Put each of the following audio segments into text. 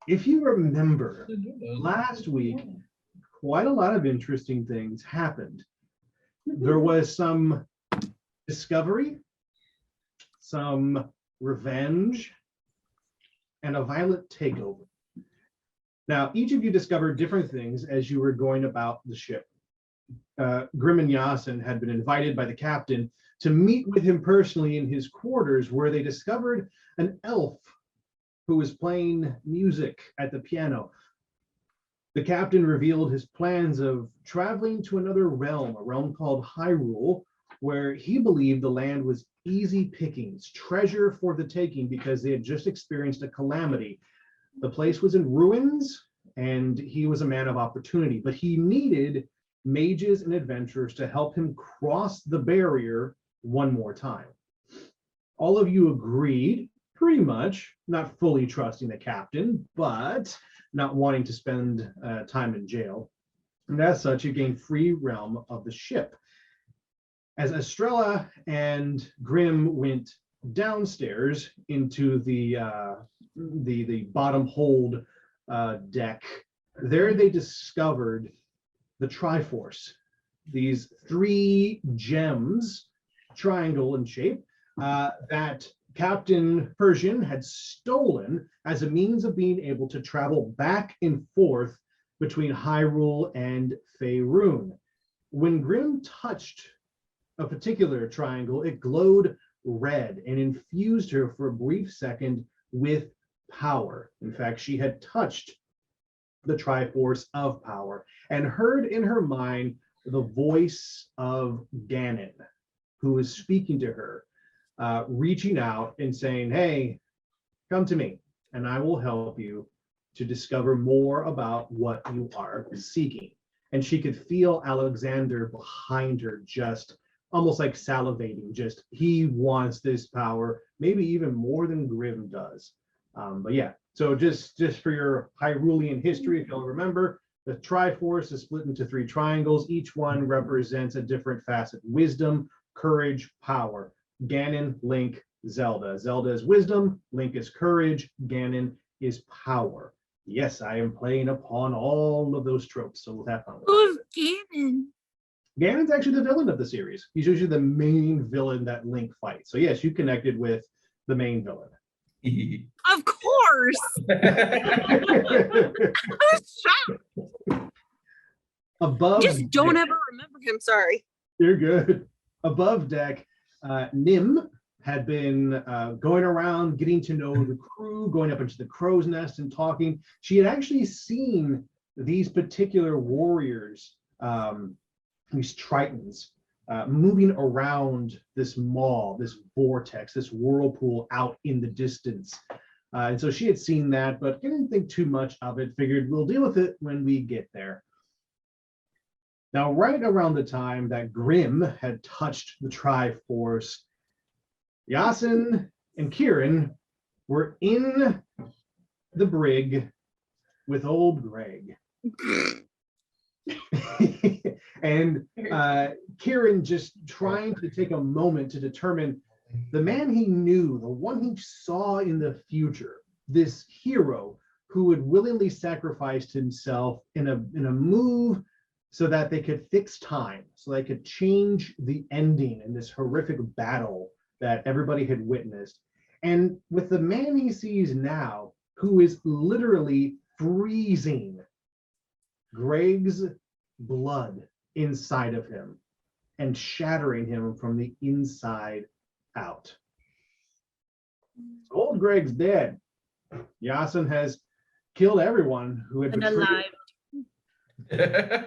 if you remember, last week, quite a lot of interesting things happened. There was some discovery, some revenge, and a violent takeover. Now, each of you discovered different things as you were going about the ship. Grim and Yassin had been invited by the captain to meet with him personally in his quarters, where they discovered an elf who was playing music at the piano. The captain revealed his plans of traveling to another realm, a realm called Hyrule, where he believed the land was easy pickings, treasure for the taking, because they had just experienced a calamity. The place was in ruins, and he was a man of opportunity, but he needed mages and adventurers to help him cross the barrier one more time. All of you agreed, pretty much, not fully trusting the captain, but not wanting to spend time in jail. And as such, you gained free realm of the ship. As Astrella and Grim went downstairs into the bottom hold deck, there they discovered the Triforce, these 3 gems, triangle in shape, that Captain Persian had stolen as a means of being able to travel back and forth between Hyrule and Faerune. When Grim touched a particular triangle, it glowed red and infused her for a brief second with power. In fact, she had touched the Triforce of power and heard in her mind the voice of Ganon, who was speaking to her, reaching out and saying, hey, come to me and I will help you to discover more about what you are seeking. And she could feel Alexander behind her, just almost like salivating, just he wants this power, maybe even more than Grim does. But yeah, so just for your Hyrulean history, if you'll remember, the Triforce is split into 3 triangles. Each one represents a different facet: wisdom, courage, power. Ganon, Link, Zelda. Zelda is wisdom, Link is courage, Ganon is power. Yes, I am playing upon all of those tropes, so we'll have fun with it. Who's Ganon? Ganon's actually the villain of the series. He's usually the main villain that Link fights. So yes, you connected with the main villain. Of course. I was shocked. Above Just don't deck, ever remember him. Sorry. you're good. Above deck, Nim had been going around, getting to know the crew, going up into the crow's nest and talking. She had actually seen these particular warriors, these Tritons, moving around this maw, this vortex, this whirlpool out in the distance. And so she had seen that, but didn't think too much of it, figured we'll deal with it when we get there. Now, right around the time that Grim had touched the Triforce, Yassin and Kirin were in the brig with old Greg. And Kirin just trying to take a moment to determine the man he knew, the one he saw in the future, this hero who would willingly sacrifice himself in a move so that they could fix time, so they could change the ending in this horrific battle that everybody had witnessed. And with the man he sees now, who is literally freezing Greg's blood inside of him and shattering him from the inside out. Old Greg's dead. Yassin has killed everyone who had betrayed Unalived.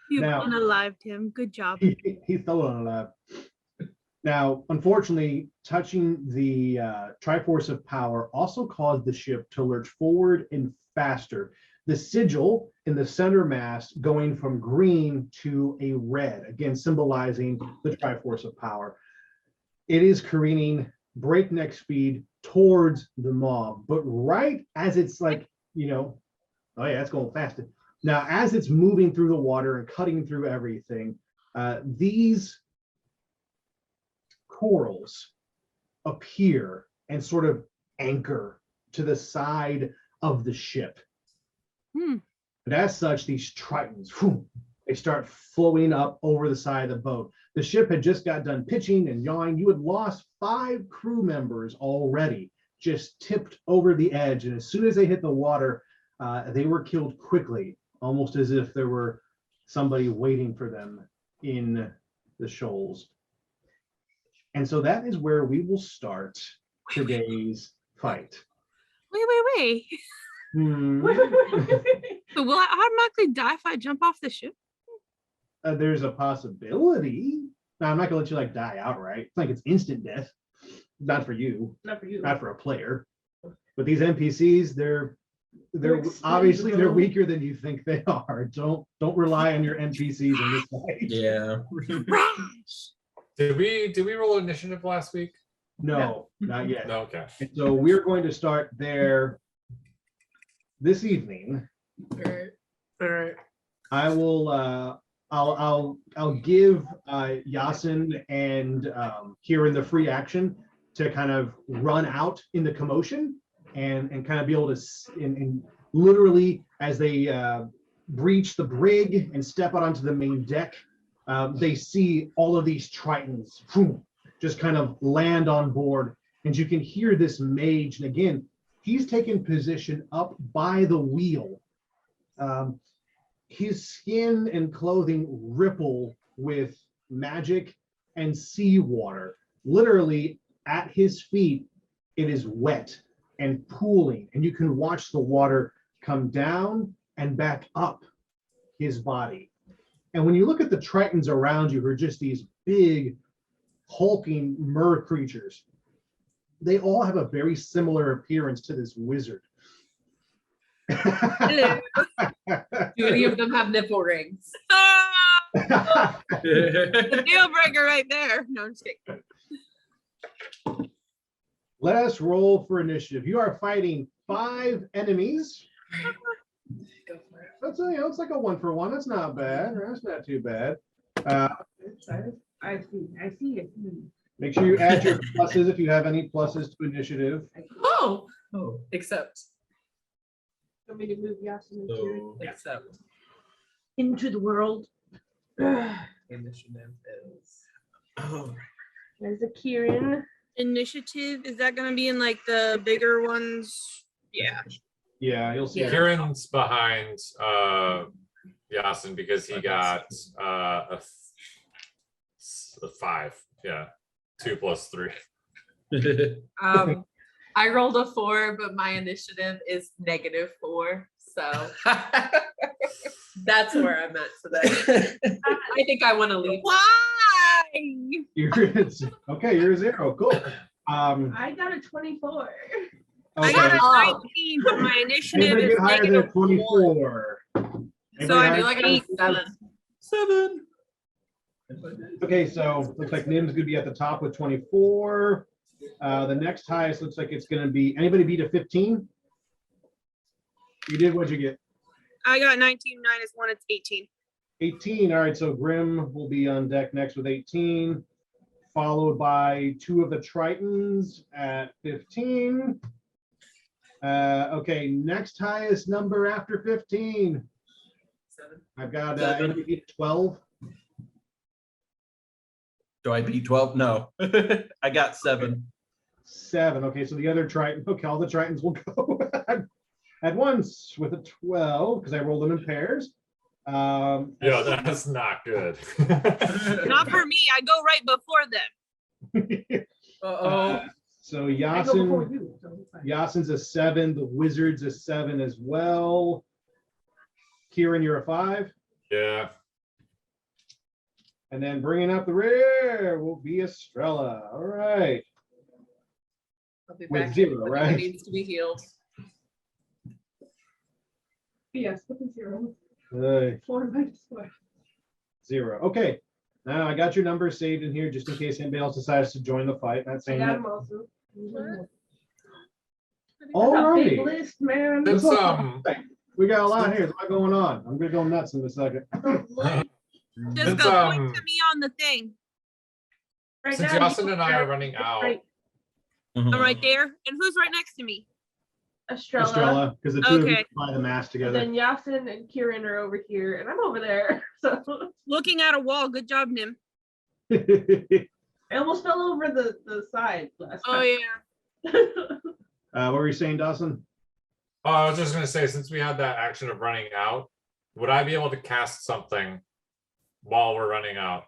You've Now- unalived him. Good job. He's still alive. Now, unfortunately, touching the Triforce of Power also caused the ship to lurch forward and faster. The sigil in the center mast going from green to a red, again symbolizing the Triforce of Power. It is careening breakneck speed towards the mob, but right as it's like, oh yeah, it's going faster. Now, as it's moving through the water and cutting through everything, these corals appear and sort of anchor to the side of the ship. Hmm. But as such, these tritons, they start flowing up over the side of the boat. The ship had just got done pitching and yawing. You had lost 5 crew members already, just tipped over the edge. And as soon as they hit the water, they were killed quickly, almost as if there were somebody waiting for them in the shoals. And so that is where we will start today's fight. Wait. So will I automatically die if I jump off the ship? There's a possibility. Now, I'm not gonna let you like die outright. It's like it's instant death. Not for you. Not for you. Not for a player. But these NPCs, they're obviously expendable. weaker than you think they are. Don't rely on your NPCs in this fight. Yeah. Crash. Did we roll initiative last week? No, not yet. No, okay. And so we're going to start there this evening. All right. I will I'll give Yassin and Kirin the free action to kind of run out in the commotion and kind of be able to and literally as they breach the brig and step out onto the main deck, they see all of these tritons just kind of land on board, and you can hear this mage, and again, he's taken position up by the wheel. His skin and clothing ripple with magic and seawater. Literally at his feet, it is wet and pooling, and you can watch the water come down and back up his body. And when you look at the tritons around you, who are just these big, hulking mer creatures, they all have a very similar appearance to this wizard. Hello. Do any of them have nipple rings? Ah! The deal breaker right there. No, I'm just kidding. Let us roll for initiative. You are fighting 5 enemies. Go for it. That's it's like a 1-for-1. That's not bad. That's not too bad. I see it. Make sure you add your pluses if you have any pluses to initiative. Oh, Oh, except. Want me to move Yassin and Kirin? so Except. Into the world. initiative is. Oh, There's a Kirin. Initiative, is that going to be in like the bigger ones? Yeah. Yeah, you'll see. Yeah. Kirin's behind Yassin because he got a 5. Yeah. 2 plus 3. I rolled a 4, but my initiative is -4. So that's where I'm at today. I think I want to leave. Why? Okay, you're a 0. Cool. I got a 24. I Okay. got a Oh. 19, but my initiative Anybody is get higher than negative 1. 24? So Anybody I higher- feel like I'm 7. 7. Okay, so looks like Nim's gonna be at the top with 24. The next highest looks like it's gonna be, anybody beat a 15? You did, what'd you get? I got 19 minus 1, it's 18. 18, all right, so Grim will be on deck next with 18, followed by 2 of the Tritons at 15. Okay, next highest number after 15. 7. I've got Seven. anybody beat 12? Do I beat 12? No. I got 7. 7, okay, so the other Triton, okay, all the Tritons will go at once with a 12, because I rolled them in pairs. Yeah, that's not good. Not for me, I go right before them. Uh-oh. So I go before Yassin, you. So it's fine. Yassin's a 7, the Wizard's a 7 as well. Kirin, you're a 5. Yeah. And then bringing up the rear will be Astrella. All right. I'll be With back 0, when right? it needs to be healed. Yes, with a 0. 4 minus 4. 0. Okay. Now I got your number saved in here just in case anybody else decides to join the fight. Not I saying got that. him also. All That's a big righty. list, man. It's We got a lot here. There's a lot going on. I'm gonna go nuts in a second. Just It's, go point to me on the thing. Right since now, Yassin and I are running out, right. I'm right there. And who's right next to me? Estrella. because the two of you Okay. fly the mast And together. then Yassin and Kirin are over here, and I'm over there. So Looking at a wall. Good job, Nim. I almost fell over the side last Oh time. yeah. What were you saying, Dawson? Oh, I was just gonna say, since we had that action of running out, would I be able to cast something while we're running out?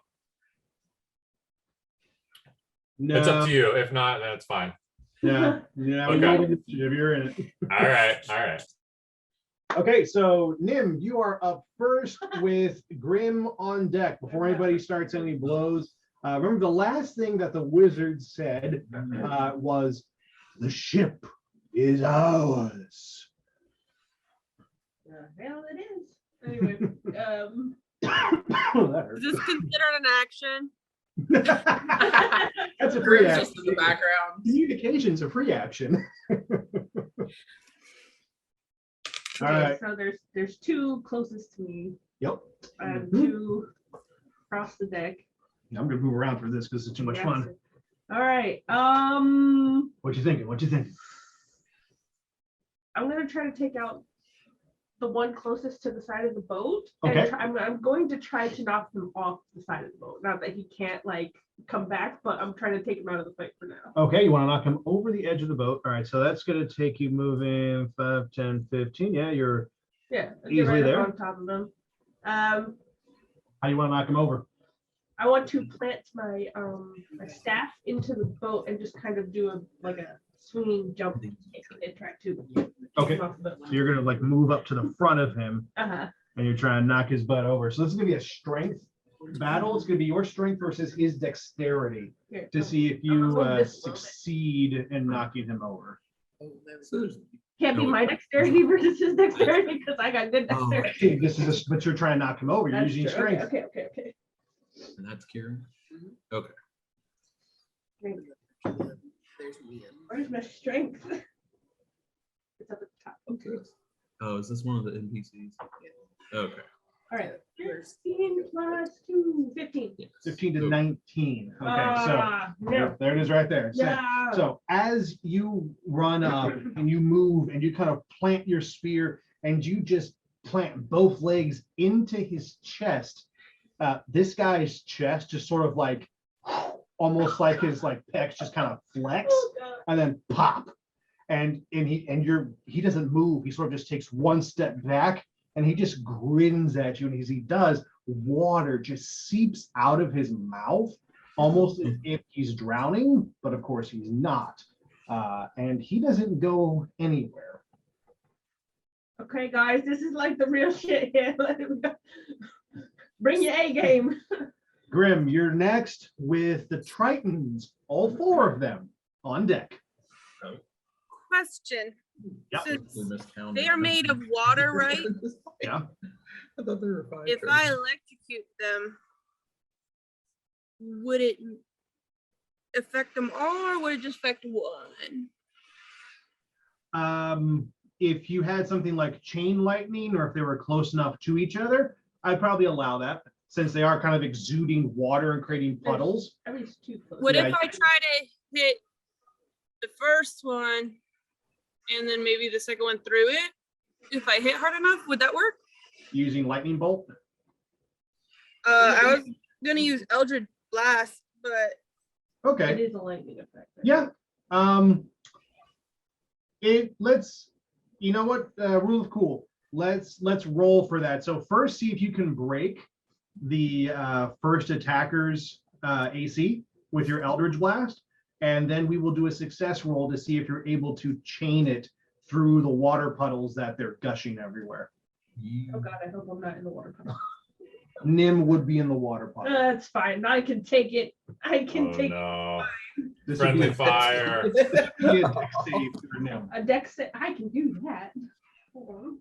No, It's up to you. If not, then it's fine. no, Okay. roll initiative, you're in it. All right, all right. Okay, so Nim, you are up first with Grim on deck. Before anybody starts any blows, remember the last thing that the wizard said was, "The ship is ours." Hell, it is. Anyway, That hurt. Is this considered an action? That's a free Grim's action. just in the background. Communication's a free action. All okay, right. so there's two closest to me Yep. and Mhm. two across the deck. I'm gonna move around for this because it's too much fun. All right. What you thinking? What you thinking? I'm gonna try to take out the one closest to the side of the boat. Okay. And I'm going to try to knock him off the side of the boat. Not that he can't like come back, but I'm trying to take him out of the fight for now. Okay, you want to knock him over the edge of the boat. All right, so that's going to take you moving 5, 10, 15. Yeah, you're. Yeah, I'll Easily get right there. up on top of him. How do you want to knock him over? I want to plant my my staff into the boat and just kind of do a swinging jump and try to Okay. him off the boat. So you're going to like move up to the front of him Uh-huh. and you're trying to knock his butt over. So this is going to be a strength battle. It's going to be your strength versus his dexterity Here, to see if I'm gonna you move this a little bit. succeed in knocking him over. Can't be my dexterity versus his dexterity because I got good dexterity. Okay, this is but you're trying to knock him over. You're That's using true. strength. Okay. And that's Kirin. Where's my strength? It's up at the top. Okay. Oh, is this one of the NPCs? Okay. All right. 15 plus 2, 15. 15 to 19. Okay, No. there it is right there. So- No. So as you run up and you move and you kind of plant your spear and you just plant both legs into his chest, this guy's chest just sort of like almost like his like pecs just kind of flex Oh, God. and then pop. And he doesn't move. He sort of just takes one step back and he just grins at you. And as he does, water just seeps out of his mouth, almost as if he's drowning, but of course he's not. And he doesn't go anywhere. Okay, guys, this is like the real shit here. Let it go. Bring your A game. Grim, you're next with the Tritons, all 4 of them on deck. Question. Yep. Since they are made of water, right? Yeah. I thought they were fine. If I electrocute them, would it affect them all, or would it just affect one? If you had something like chain lightning, or if they were close enough to each other, I'd probably allow that, since they are kind of exuding water and creating puddles. At least 2 close. What Yeah, if I try to hit the first one and then maybe the second one through it? If I hit hard enough, would that work? Using lightning bolt. I was gonna use Eldritch Blast, but It Okay. is a lightning effect. right? Yeah. Let's, you know what, rule of cool. Let's roll for that. So first, see if you can break the first attacker's AC with your Eldritch Blast, and then we will do a success roll to see if you're able to chain it through the water puddles that they're gushing everywhere. Oh God, I hope I'm not in the water puddle. Nim would be in the water puddle. That's fine. I can take it. I can Oh take no. This would be Friendly a- fire. this would be a dex save for Nim. a dex. I can do that. Hold on.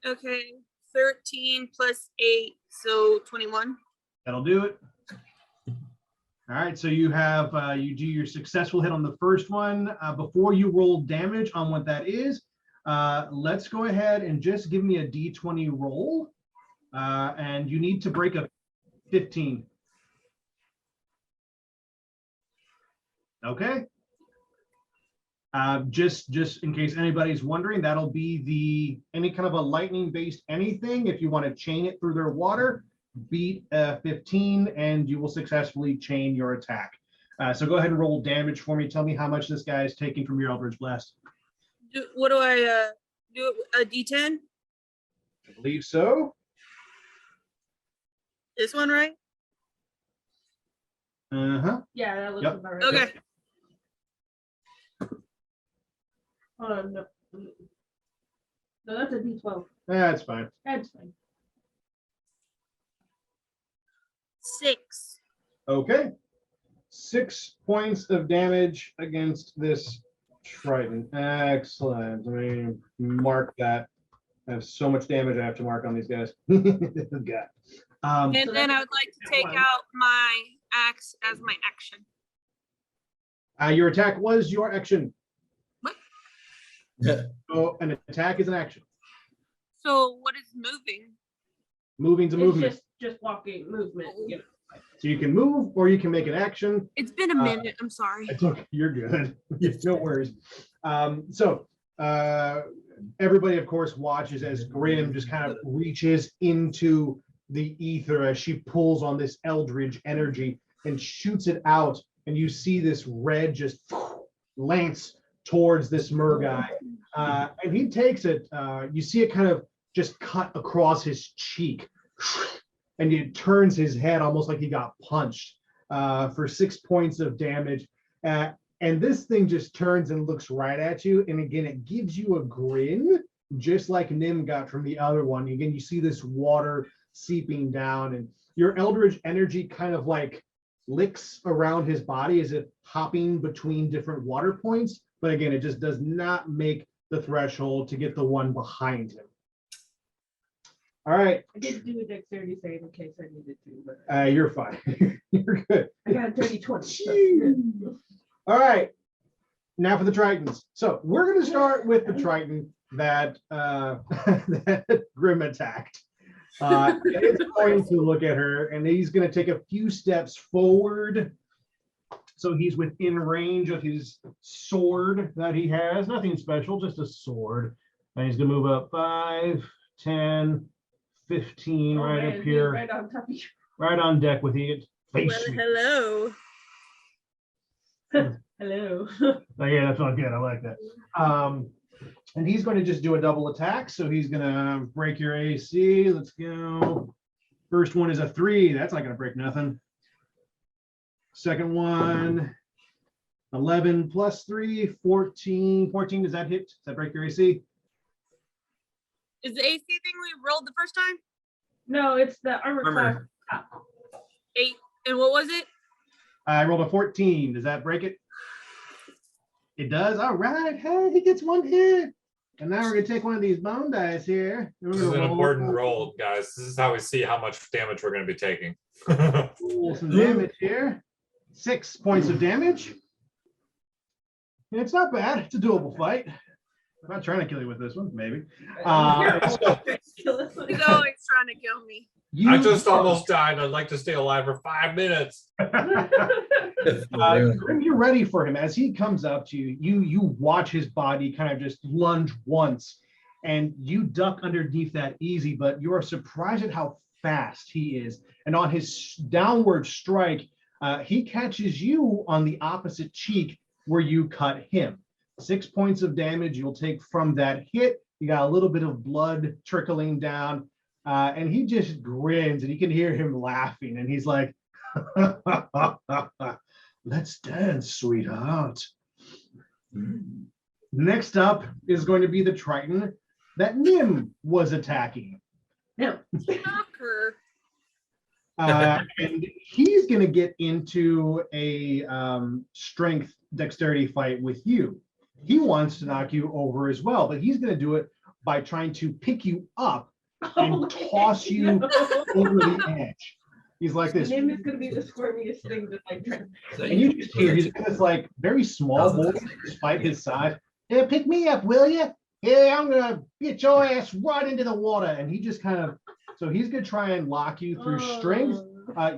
okay. 13 plus 8, so 21. That'll do it. All right, so you have you do your successful hit on the first one. Before you roll damage on what that is, let's go ahead and just give me a d20 roll, and you need to break a 15. Okay. Just in case anybody's wondering, that'll be any kind of a lightning-based anything. If you want to chain it through their water, beat 15, and you will successfully chain your attack. So go ahead and roll damage for me. Tell me how much this guy is taking from your Eldritch Blast. What do I do? A D10? I believe so. This one, right? Uh-huh. Yeah, that looks Yep. about right. Okay. No. No, that's a D12. That's fine. That's fine. 6. Okay. 6 points of damage against this Triton. Excellent. Let me mark that. I have so much damage I have to mark on these guys. God. And then I would like to take out my axe as my action. Your attack was your action. What? So an attack is an action. So what is moving? Moving's a movement. It's just walking movement. You know. So you can move or you can make an action. It's been a minute. I'm sorry. It's okay. You're good. No worries. Everybody, of course, watches as Grim just kind of reaches into the ether as she pulls on this eldritch energy and shoots it out. And you see this red just lance towards this mer guy. And he takes it. You see it kind of just cut across his cheek. And it turns his head almost like he got punched for 6 points of damage. And this thing just turns and looks right at you. And again, it gives you a grin, just like Nim got from the other one. Again, you see this water seeping down, and your eldritch energy kind of like licks around his body as if hopping between different water points. But again, it just does not make the threshold to get the one behind him. All right. I did do a dexterity save in case I needed to. But You're fine. You're good. I got a dirty 20. So. All right. Now for the Tritons. So we're going to start with the Triton that, that Grim attacked. It's going to look at her, and he's going to take a few steps forward. So he's within range of his sword that he has. Nothing special, just a sword. And he's going to move up 5, 10, 15, Oh, right man, up here. Right on top of you. Right on deck with you. Well, Face me. hello. Hello. Oh, yeah, that's not good. I like that. And he's going to just do a double attack. So he's going to break your AC. Let's go. First one is a 3. That's not going to break nothing. Second one, 11 plus 3, 14. 14, does that hit? Does that break your AC? Is the AC thing we rolled the first time? No, it's the armor class. Armor. Top. 8. And what was it? I rolled a 14. Does that break it? It does. All right. Hey, he gets one hit. And now we're going to take one of these bone dice here. This is an important roll, guys. This is how we see how much damage we're going to be taking. Roll some damage here. 6 points of damage. It's not bad. It's a doable fight. I'm not trying to kill you with this one, maybe. He's always trying to kill me. I just almost died. I'd like to stay alive for 5 minutes. Grim, you're ready for him. As he comes up to you, you watch his body kind of just lunge once, and you duck underneath that easy, but you are surprised at how fast he is. And on his downward strike, he catches you on the opposite cheek where you cut him. 6 points of damage you'll take from that hit. You got a little bit of blood trickling down, and he just grins, and you can hear him laughing, and he's like, let's dance, sweetheart. Next up is going to be the Triton that Nim was attacking. No. Shocker. And he's going to get into a strength dexterity fight with you. He wants to knock you over as well, but he's going to do it by trying to pick you up and toss you over the edge. He's like this. Nim is going to be the squirmiest thing that I try. And you just hear he's got this like very small voice despite his size. Yeah, pick me up, will you? Yeah, I'm going to get your ass right into the water. And he just kind of, so he's going to try and lock you through strength.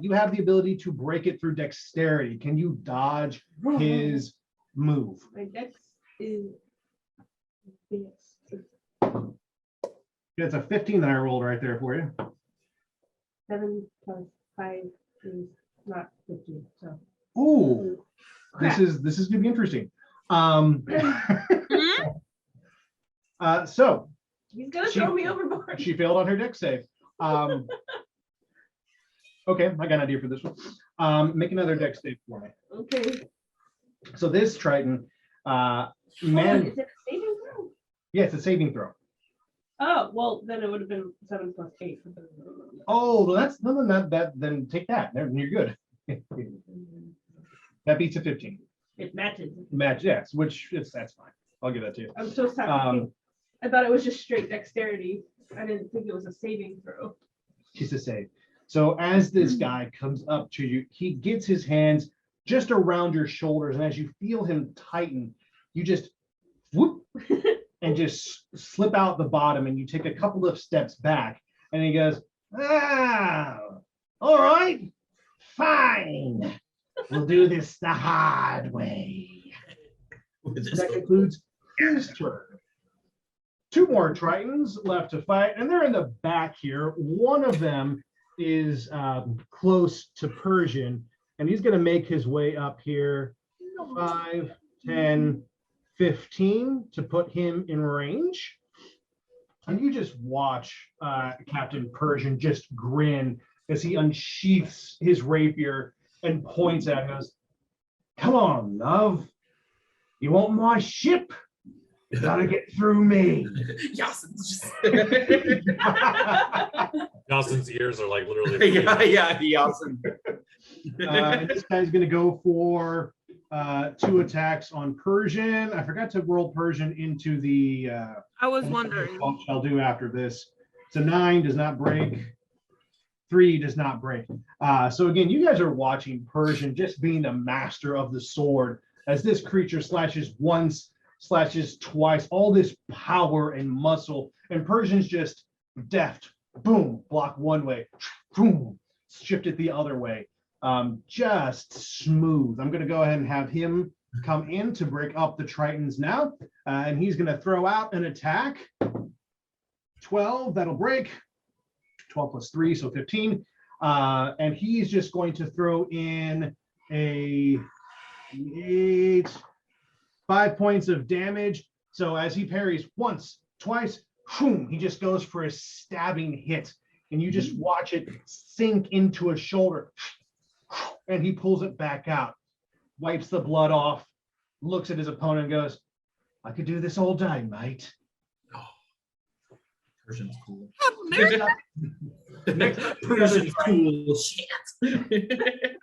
You have the ability to break it through dexterity. Can you dodge his move? My dex It's a 15 that I rolled right there for you. 7 plus 5 is not 15. So. Ooh, Crap. this is gonna be interesting. Mhm. So He's gonna She- throw me overboard. she failed on her deck save. Okay, I got an idea for this one. Make another deck save for me. Okay. So this Triton, Hold on, man, is it a saving throw? yeah, it's a saving throw. Oh, well, then it would have been 7 plus 8. Oh, well, that's no, then take that. Then you're good. That beats a 15. It matches. Match, yes, that's fine. I'll give that to you. I'm so sorry. I thought it was just straight dexterity. I didn't think it was a saving throw. Just to say. So as this guy comes up to you, he gets his hands just around your shoulders, and as you feel him tighten, you just whoop and just slip out the bottom, and you take a couple of steps back, and he goes, all right, fine. We'll do this the hard way. That concludes his turn. 2 more Tritons left to fight, and they're in the back here. One of them is close to Persian, and he's going to make his way up here 5, 10, 15 to put him in range. And you just watch Captain Persian just grin as he unsheaths his rapier and points at us. Come on, love. You want my ship? You gotta get through me. Yassin's just Dawson's ears are like literally. yeah, Yassin. And this guy's gonna go for 2 attacks on Persian. I forgot to roll Persian into the I was wondering. what I'll do after this. So 9 does not break. 3 does not break. So again, you guys are watching Persian just being the master of the sword as this creature slashes once, slashes twice, all this power and muscle, and Persian's just deft. Boom, block one way, boom, shift it the other way. Just smooth. I'm going to go ahead and have him come in to break up the Tritons now, and he's going to throw out an attack. 12, that'll break. 12 plus 3, so 15. And he's just going to throw in a 8, 5 points of damage. So as he parries once, twice, boom, he just goes for a stabbing hit. And you just watch it sink into a shoulder. And he pulls it back out, wipes the blood off, looks at his opponent and goes, I could do this all day, mate. Persian's cool. Next up, Persian's cool shit.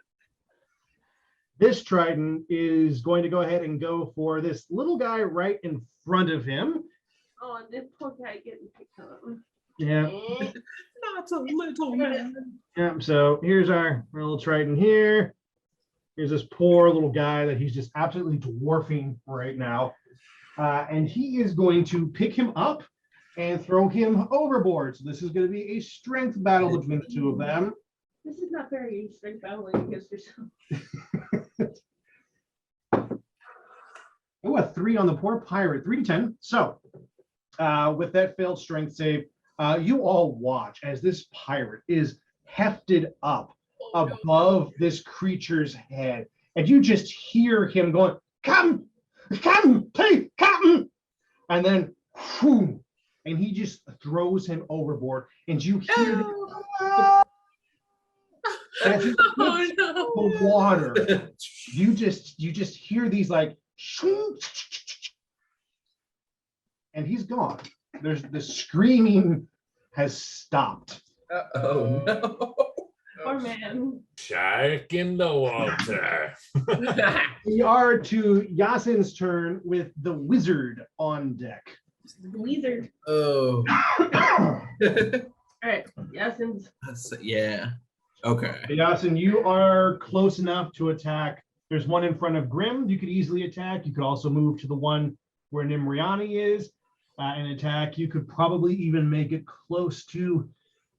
This Triton is going to go ahead and go for this little guy right in front of him. Oh, and this poor guy getting picked on. Yeah. Not a little man. Yeah. So here's our little Triton here. Here's this poor little guy that he's just absolutely dwarfing right now. And he is going to pick him up and throw him overboard. So this is going to be a strength battle between the two of them. This is not very strength battling against yourself. Oh, a 3 on the poor pirate, 3 to 10. So with that failed strength save, you all watch as this pirate is hefted up above this creature's head. And you just hear him going, come, please, come. And then, whew, and he just throws him overboard. And you hear as he Oh hits no. the water. You just hear these like, and he's gone. There's the screaming has stopped. Oh no. Poor man. Shark in the water. We are to Yassin's turn with the wizard on deck. Wizard. Oh. All right. Yassin's. Yeah. Okay. Yassin, you are close enough to attack. There's one in front of Grim. You could easily attack. You could also move to the one where Nimriani is and attack. You could probably even make it close to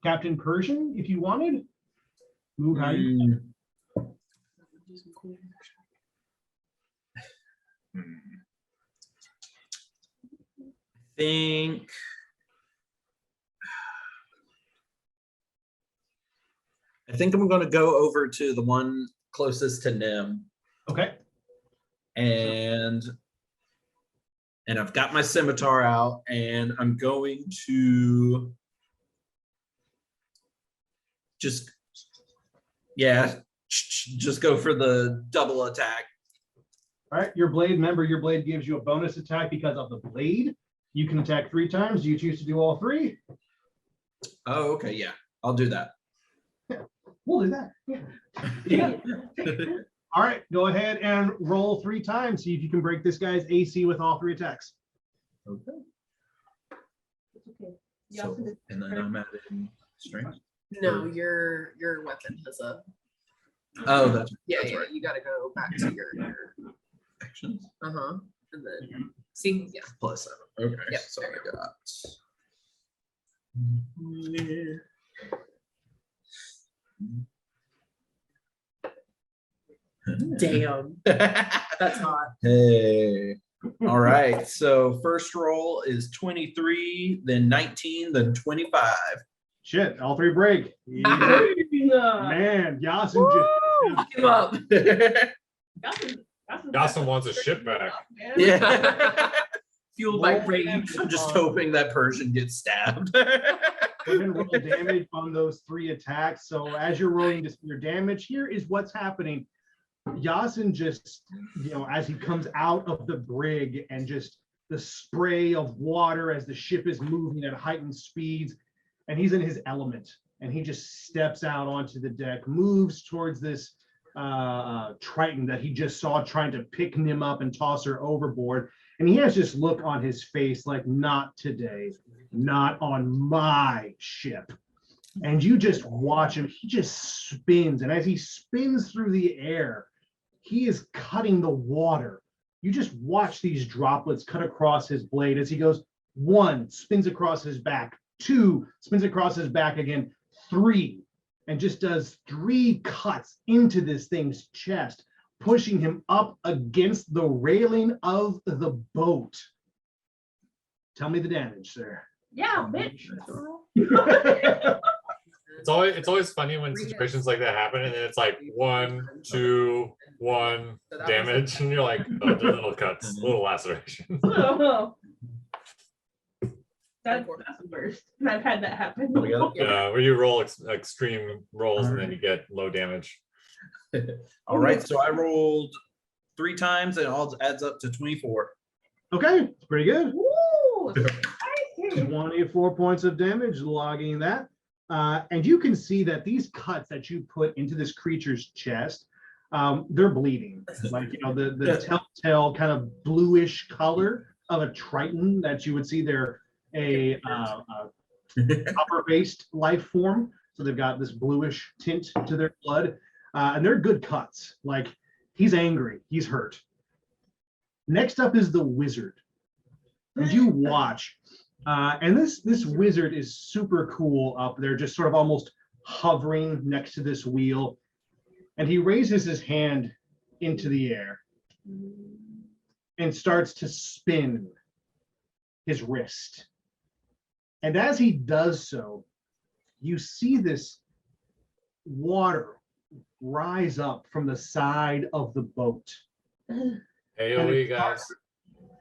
Captain Persian if you wanted. Move how you. think I'm going to go over to the one closest to Nim, Okay. and I've got my scimitar out, and I'm going to just go for the double attack. All right, your blade, remember your blade gives you a bonus attack because of the blade. You can attack 3 times. Do you choose to do all 3? Oh, okay, yeah, I'll do that. We'll do that. Yeah. All right, go ahead and roll 3 times. See if you can break this guy's AC with all 3 attacks. Okay. It's okay. So, Yassin is and then I'm adding strength. No, your weapon has a. Oh, that's Yeah, that's yeah. right. You got to go back to your. Actions And then see, yeah. plus 7. Okay, Yep, so there I got. Damn, that's hot. Hey. All right. So first roll is 23, then 19, then 25. Shit, all 3 break. Yeah. Man, Yassin just Fuck him up. Dawson wants a ship back. Yeah. Fueled by Roll rage. damage. I'm just hoping that Persian gets stabbed. Go ahead and roll damage on those 3 attacks. So as you're rolling your damage, here is what's happening. Yassin just, as he comes out of the brig and just the spray of water as the ship is moving at heightened speeds, and he's in his element, and he just steps out onto the deck, moves towards this Triton that he just saw trying to pick Nim up and toss her overboard. And he has this look on his face like, not today, not on my ship. And you just watch him, he just spins. And as he spins through the air, he is cutting the water. You just watch these droplets cut across his blade as he goes, 1, spins across his back, 2, spins across his back again, 3, and just does 3 cuts into this thing's chest, pushing him up against the railing of the boat. Tell me the damage, sir. Yeah, bitch. It's always funny when situations like that happen, and then it's like 1, 2, 1 damage, and you're like, oh, the little cuts, little lacerations. That's the worst. And I've had that happen. We got Where you roll extreme rolls and then you get low damage. All right. So I rolled 3 times and it all adds up to 24. Okay, pretty good. Woo! 24 points of damage, logging that. And you can see that these cuts that you put into this creature's chest, they're bleeding. Like, the telltale kind of bluish color of a Triton that you would see they're a copper-based life form. So they've got this bluish tint to their blood. And they're good cuts. Like, he's angry, he's hurt. Next up is the wizard. And you watch. And this wizard is super cool up there, just sort of almost hovering next to this wheel. And he raises his hand into the air and starts to spin his wrist. And as he does so, you see this water rise up from the side of the boat. AOE, guys.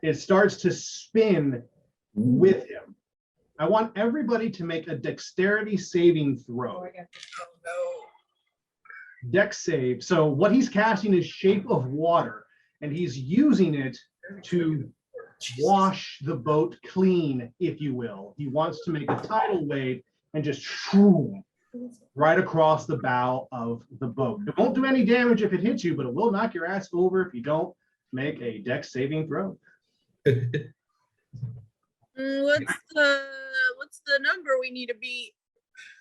It starts to spin with him. I want everybody to make a dexterity saving throw. Dex save. So what he's casting is Shape of Water, and he's using it to wash the boat clean, if you will. He wants to make a tidal wave and just shroom right across the bow of the boat. It won't do any damage if it hits you, but it will knock your ass over if you don't make a dex saving throw. What's the number we need to beat?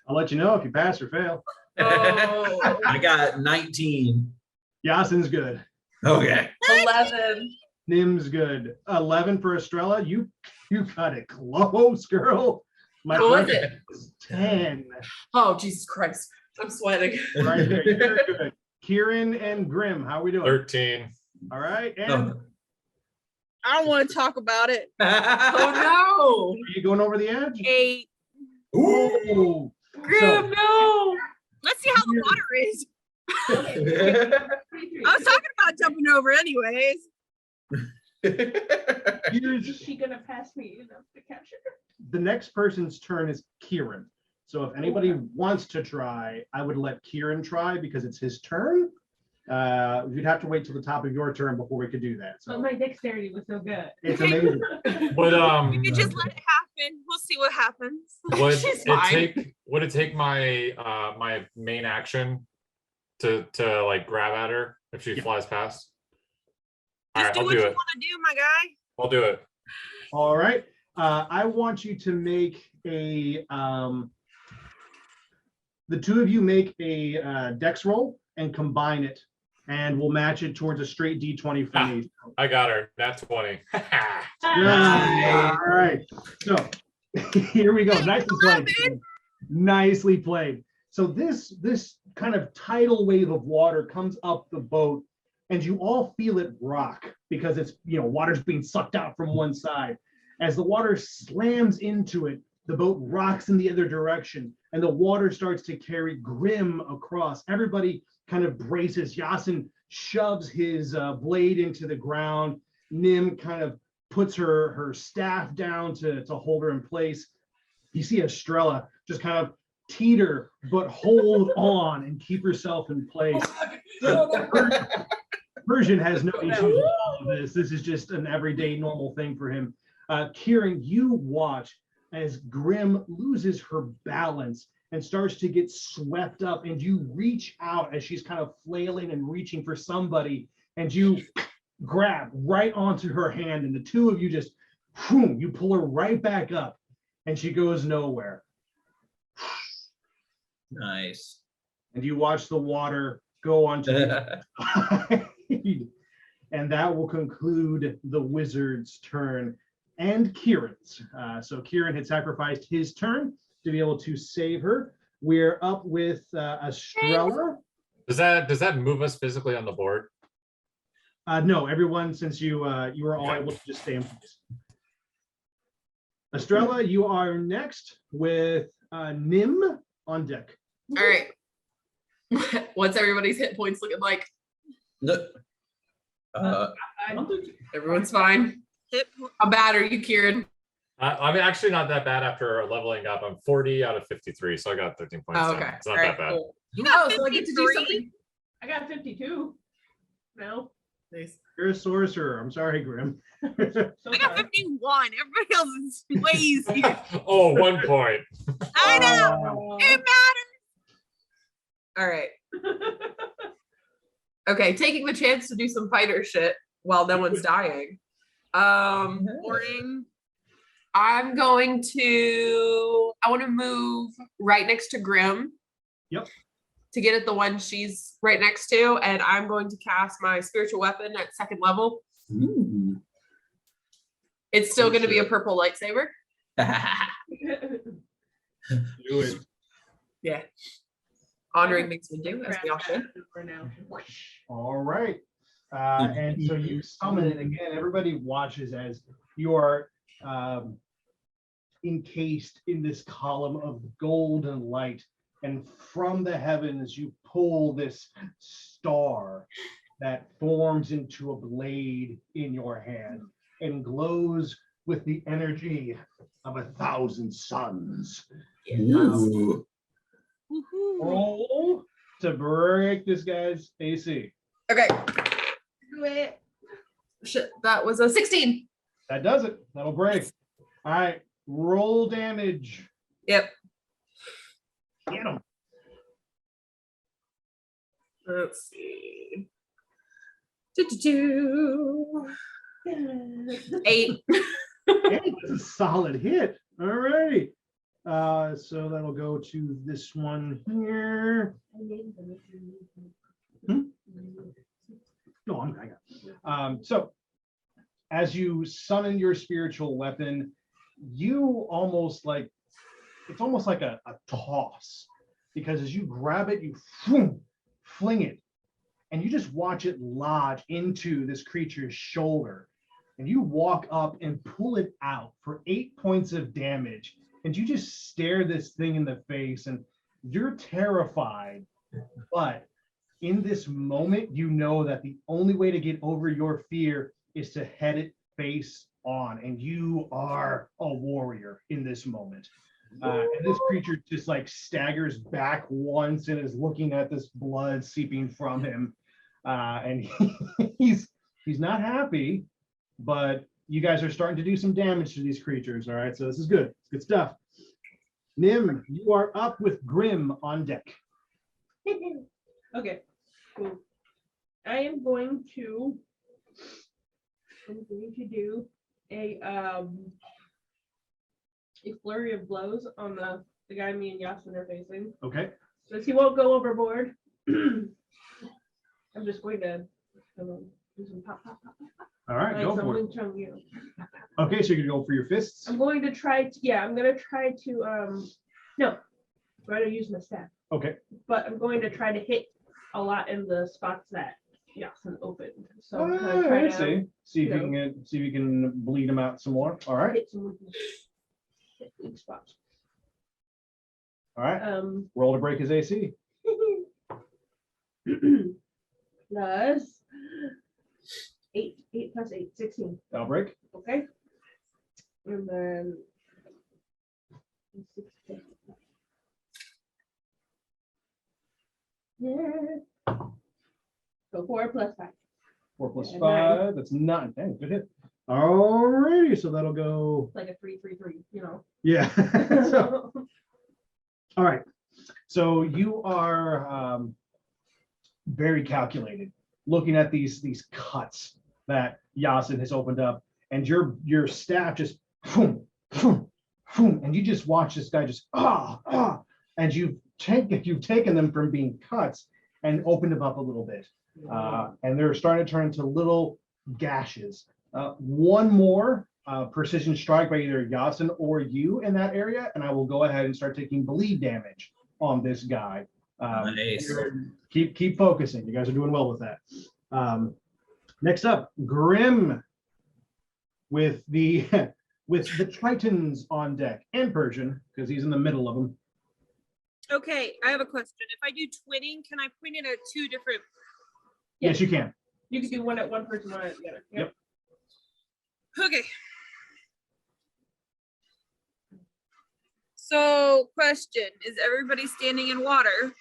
I'll let you know if you pass or fail. Oh, I got 19. Yassin's good. Okay. 11. Nim's good. 11 for Astrella. You cut it close, girl. My What was friend it? is 10. Oh, Jesus Christ. I'm sweating. Right there. You're good. Kirin and Grim, how are we doing? 13. All right. And Oh. I don't want to talk about it. Oh Are you going over the edge? 8. Oh, no. Grim, no. Let's see how the water is. I was talking about jumping over anyways. Is she gonna pass me enough to capture her? the next person's turn is Kirin. So if anybody wants to try, I would let Kirin try because it's his turn. You'd have to wait till the top of your turn before we could do that. But So my dexterity was so good. it's amazing. But We could just let it happen. We'll see what happens. would it take my my main action to like grab at her if she flies past? All Just right, do I'll what do you it. want to do, my guy. I'll do it. All right. I want you to make a the two of you make a dex roll and combine it, and we'll match it towards a straight D20 for me. I got her. That's 20. All right. So here we go. Nicely played. Nicely played. So this kind of tidal wave of water comes up the boat, and you all feel it rock because it's, water's being sucked out from one side. As the water slams into it, the boat rocks in the other direction, and the water starts to carry Grim across. Everybody kind of braces. Yassin shoves his blade into the ground. Nim kind of puts her staff down to hold her in place. You see Astrella just kind of teeter, but hold on and keep herself in place. Persian has no issues with all of this. This is just an everyday normal thing for him. Kirin, you watch as Grim loses her balance and starts to get swept up, and you reach out as she's kind of flailing and reaching for somebody, and you grab right onto her hand, and the two of you just, whoom, you pull her right back up, and she goes nowhere. Nice. And you watch the water go onto the side. And that will conclude the wizard's turn and Kirin's. So Kirin had sacrificed his turn to be able to save her. We're up with Astrella. Does that move us physically on the board? No, everyone, since you were all able to just stay in place. Astrella, you are next with Nim on deck. All right. What's everybody's hit points looking like? Everyone's fine. How bad are you, Kirin? I'm actually not that bad after leveling up. I'm 40 out of 53, so I got 13 points. Oh, down. okay. It's not All that right, bad. cool. You got So I get to do 53? something. I got 52. No. Nice. You're a sorcerer. I'm sorry, Grim. So I got sorry. 51. Everybody else is way easier. Oh, 1 point. I know. It matters. All right. Okay, taking the chance to do some fighter shit while no one's dying. Boring. I want to move right next to Grim. Yep. To get at the one she's right next to, and I'm going to cast my spiritual weapon at 2nd level. Ooh. It's still going to be a purple lightsaber. Do it. Yeah. Honoring things we do, as we all should. For now. All right. And so you summon it again. Everybody watches as you are encased in this column of golden light. And from the heavens, you pull this star that forms into a blade in your hand and glows with the energy of 1,000 suns. Ooh. Woohoo. Roll to break this guy's AC. Okay. Do it. Shit, that was a 16. That does it. That'll break. All right. Roll damage. Yep. Get him. Let's see. 8. Hey, that's a solid hit. All right. So that'll go to this one here. No, I got it. So as you summon your spiritual weapon, you almost like, it's almost like a toss, because as you grab it, you fling it, and you just watch it lodge into this creature's shoulder. and you walk up and pull it out for 8 points of damage. And you just stare this thing in the face, and you're terrified. But in this moment, you know that the only way to get over your fear is to head it face on, and you are a warrior in this moment. And this creature just like staggers back once and is looking at this blood seeping from him. And he's not happy, but you guys are starting to do some damage to these creatures. All right, so this is good. It's good stuff. Nim, you are up with Grim on deck. Okay, cool. I am going to do a flurry of blows on the guy me and Yassin are facing. Okay. Since he won't go overboard, I'm just going to do some pop, pop, pop, pop, pop. All right, Like go some for it. Wing Chun, you know. Okay, so you're gonna go for your fists. I'm going to try to, I'm going to try to, no, I'm going to use my staff, Okay. but I'm going to try to hit a lot in the spots that Yassin opened. So I'm going to I try to see if you you can see if you can bleed them out some more. All right. hit some weak spots. All right. Roll to break his AC. Plus 8 plus 8, 16. That'll break. Okay. And then 16. Yeah. So 4 plus 5. 4 plus Yeah, 5. That's 9. Dang, good hit. Alrighty, so that'll go. Like a 3, 3, 3, you know. Yeah. So, all right. So you are very calculated, looking at these cuts that Yassin has opened up, and your staff just boom, boom, boom, and you just watch this guy just and you've taken them from being cuts and opened them up a little bit, and they're starting to turn into little gashes. One more precision strike by either Yassin or you in that area, and I will go ahead and start taking bleed damage on this guy. Nice. Keep focusing. You guys are doing well with that. Next up, Grim with the Tritons on deck, and Persian, because he's in the middle of them. Okay, I have a question. If I do twinning, can I point it at 2 different? Yes, you can. You can do one at one person, one at the other. Yep. Okay. So, question: is everybody standing in water?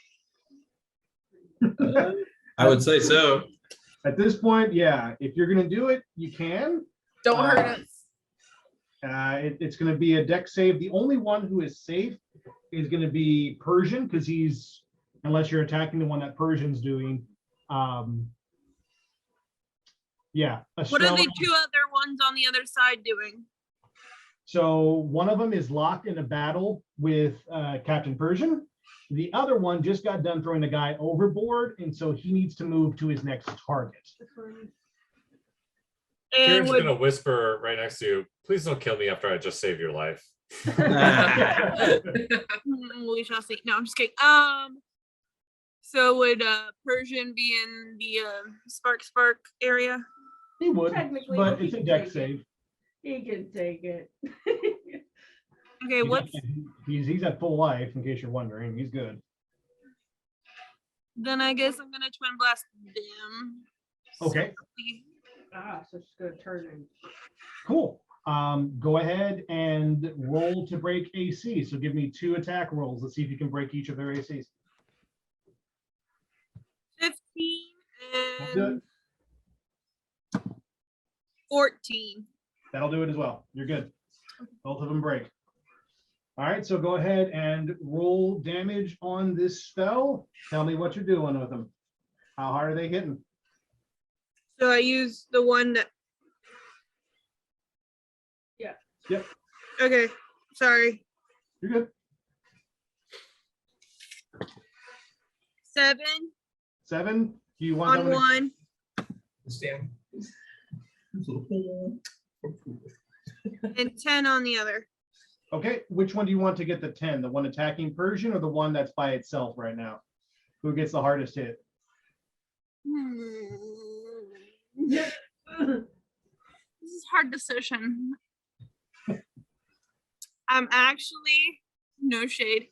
I would say so. At this point, yeah. If you're gonna do it, you can. Don't hurt us. It's going to be a deck save. The only one who is safe is going to be Persian, because he's, unless you're attacking the one that Persian's doing. Yeah. What are the Astrella. 2 other ones on the other side doing? So one of them is locked in a battle with Captain Persian. The other one just got done throwing the guy overboard, and so he needs to move to his next target. And Kirin's gonna whisper right next to you, please don't kill me after I just saved your life. we shall see. No, I'm just kidding. So would Persian be in the spark area? He would, Technically, but he it's a can deck take it. save. He can take it. Okay, what's He's at full life, in case you're wondering. He's good. then? I guess I'm gonna twin blast them. Okay. So it's gonna turn in. Cool. Go ahead and roll to break AC. So give me 2 attack rolls. Let's see if you can break each of their ACs. 15 Good. and 14. That'll do it as well. You're good. Both of them break. All right, so go ahead and roll damage on this spell. Tell me what you're doing with them. How hard are they hitting? So I use the one that. Yeah. Yep. Okay. Sorry. You're good. 7 7. Do you want on them to- one. Stand. And 10 on the other. Okay, which one do you want to get the 10? The one attacking Persian or the one that's by itself right now? Who gets the hardest hit? This is hard decision. I'm actually, no shade,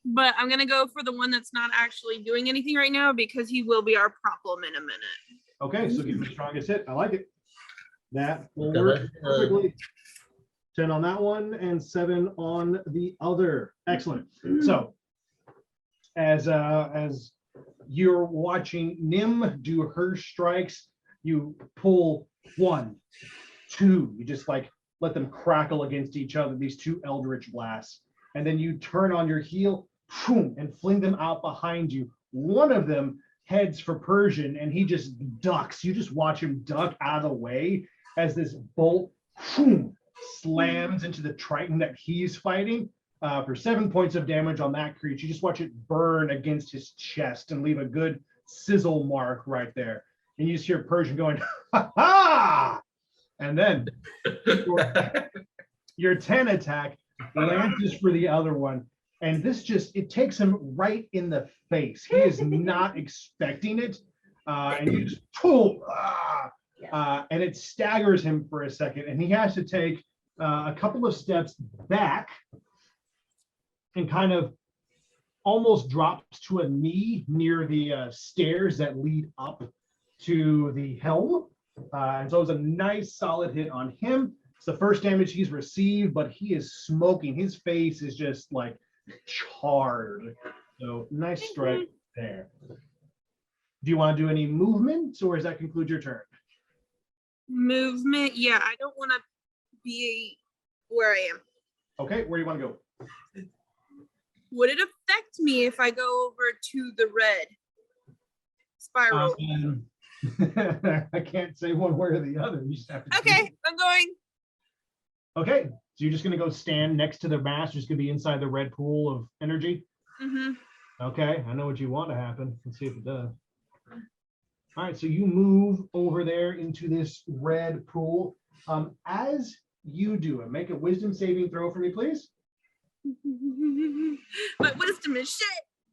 but I'm gonna go for the one that's not actually doing anything right now because he will be our problem in a minute. Okay, so give him the strongest hit. I like it. That will work perfectly. 10 on that one and 7 on the other. Excellent. So as you're watching Nim do her strikes, you pull 1, 2, you just like let them crackle against each other, these 2 eldritch blasts. And then you turn on your heel, boom, and fling them out behind you. One of them heads for Persian and he just ducks. You just watch him duck out of the way as this bolt boom, slams into the Triton that he's fighting for 7 points of damage on that creature. You just watch it burn against his chest and leave a good sizzle mark right there. And you just hear Persian going, ha ha! And then your 10 attack lances for the other one. And this just, it takes him right in the face. He is not expecting it. And you just pull, and it staggers him for a second. And he has to take a couple of steps back and kind of almost drops to a knee near the stairs that lead up to the helm. And so it was a nice solid hit on him. It's the first damage he's received, but he is smoking. His face is just like charred. So nice strike there. Do you want to do any movement or does that conclude your turn? Movement, yeah, I don't want to be where I am. Okay, where do you want to go? Would it affect me if I go over to the red spiral? I can't say one way or the other. You just have to. Okay, I'm going. Okay, so you're just going to go stand next to the mass, just going to be inside the red pool of energy? Mm-hmm. Okay, I know what you want to happen. Let's see if it does. All right, so you move over there into this red pool. As you do it, make a wisdom saving throw for me, please. My wisdom is shit.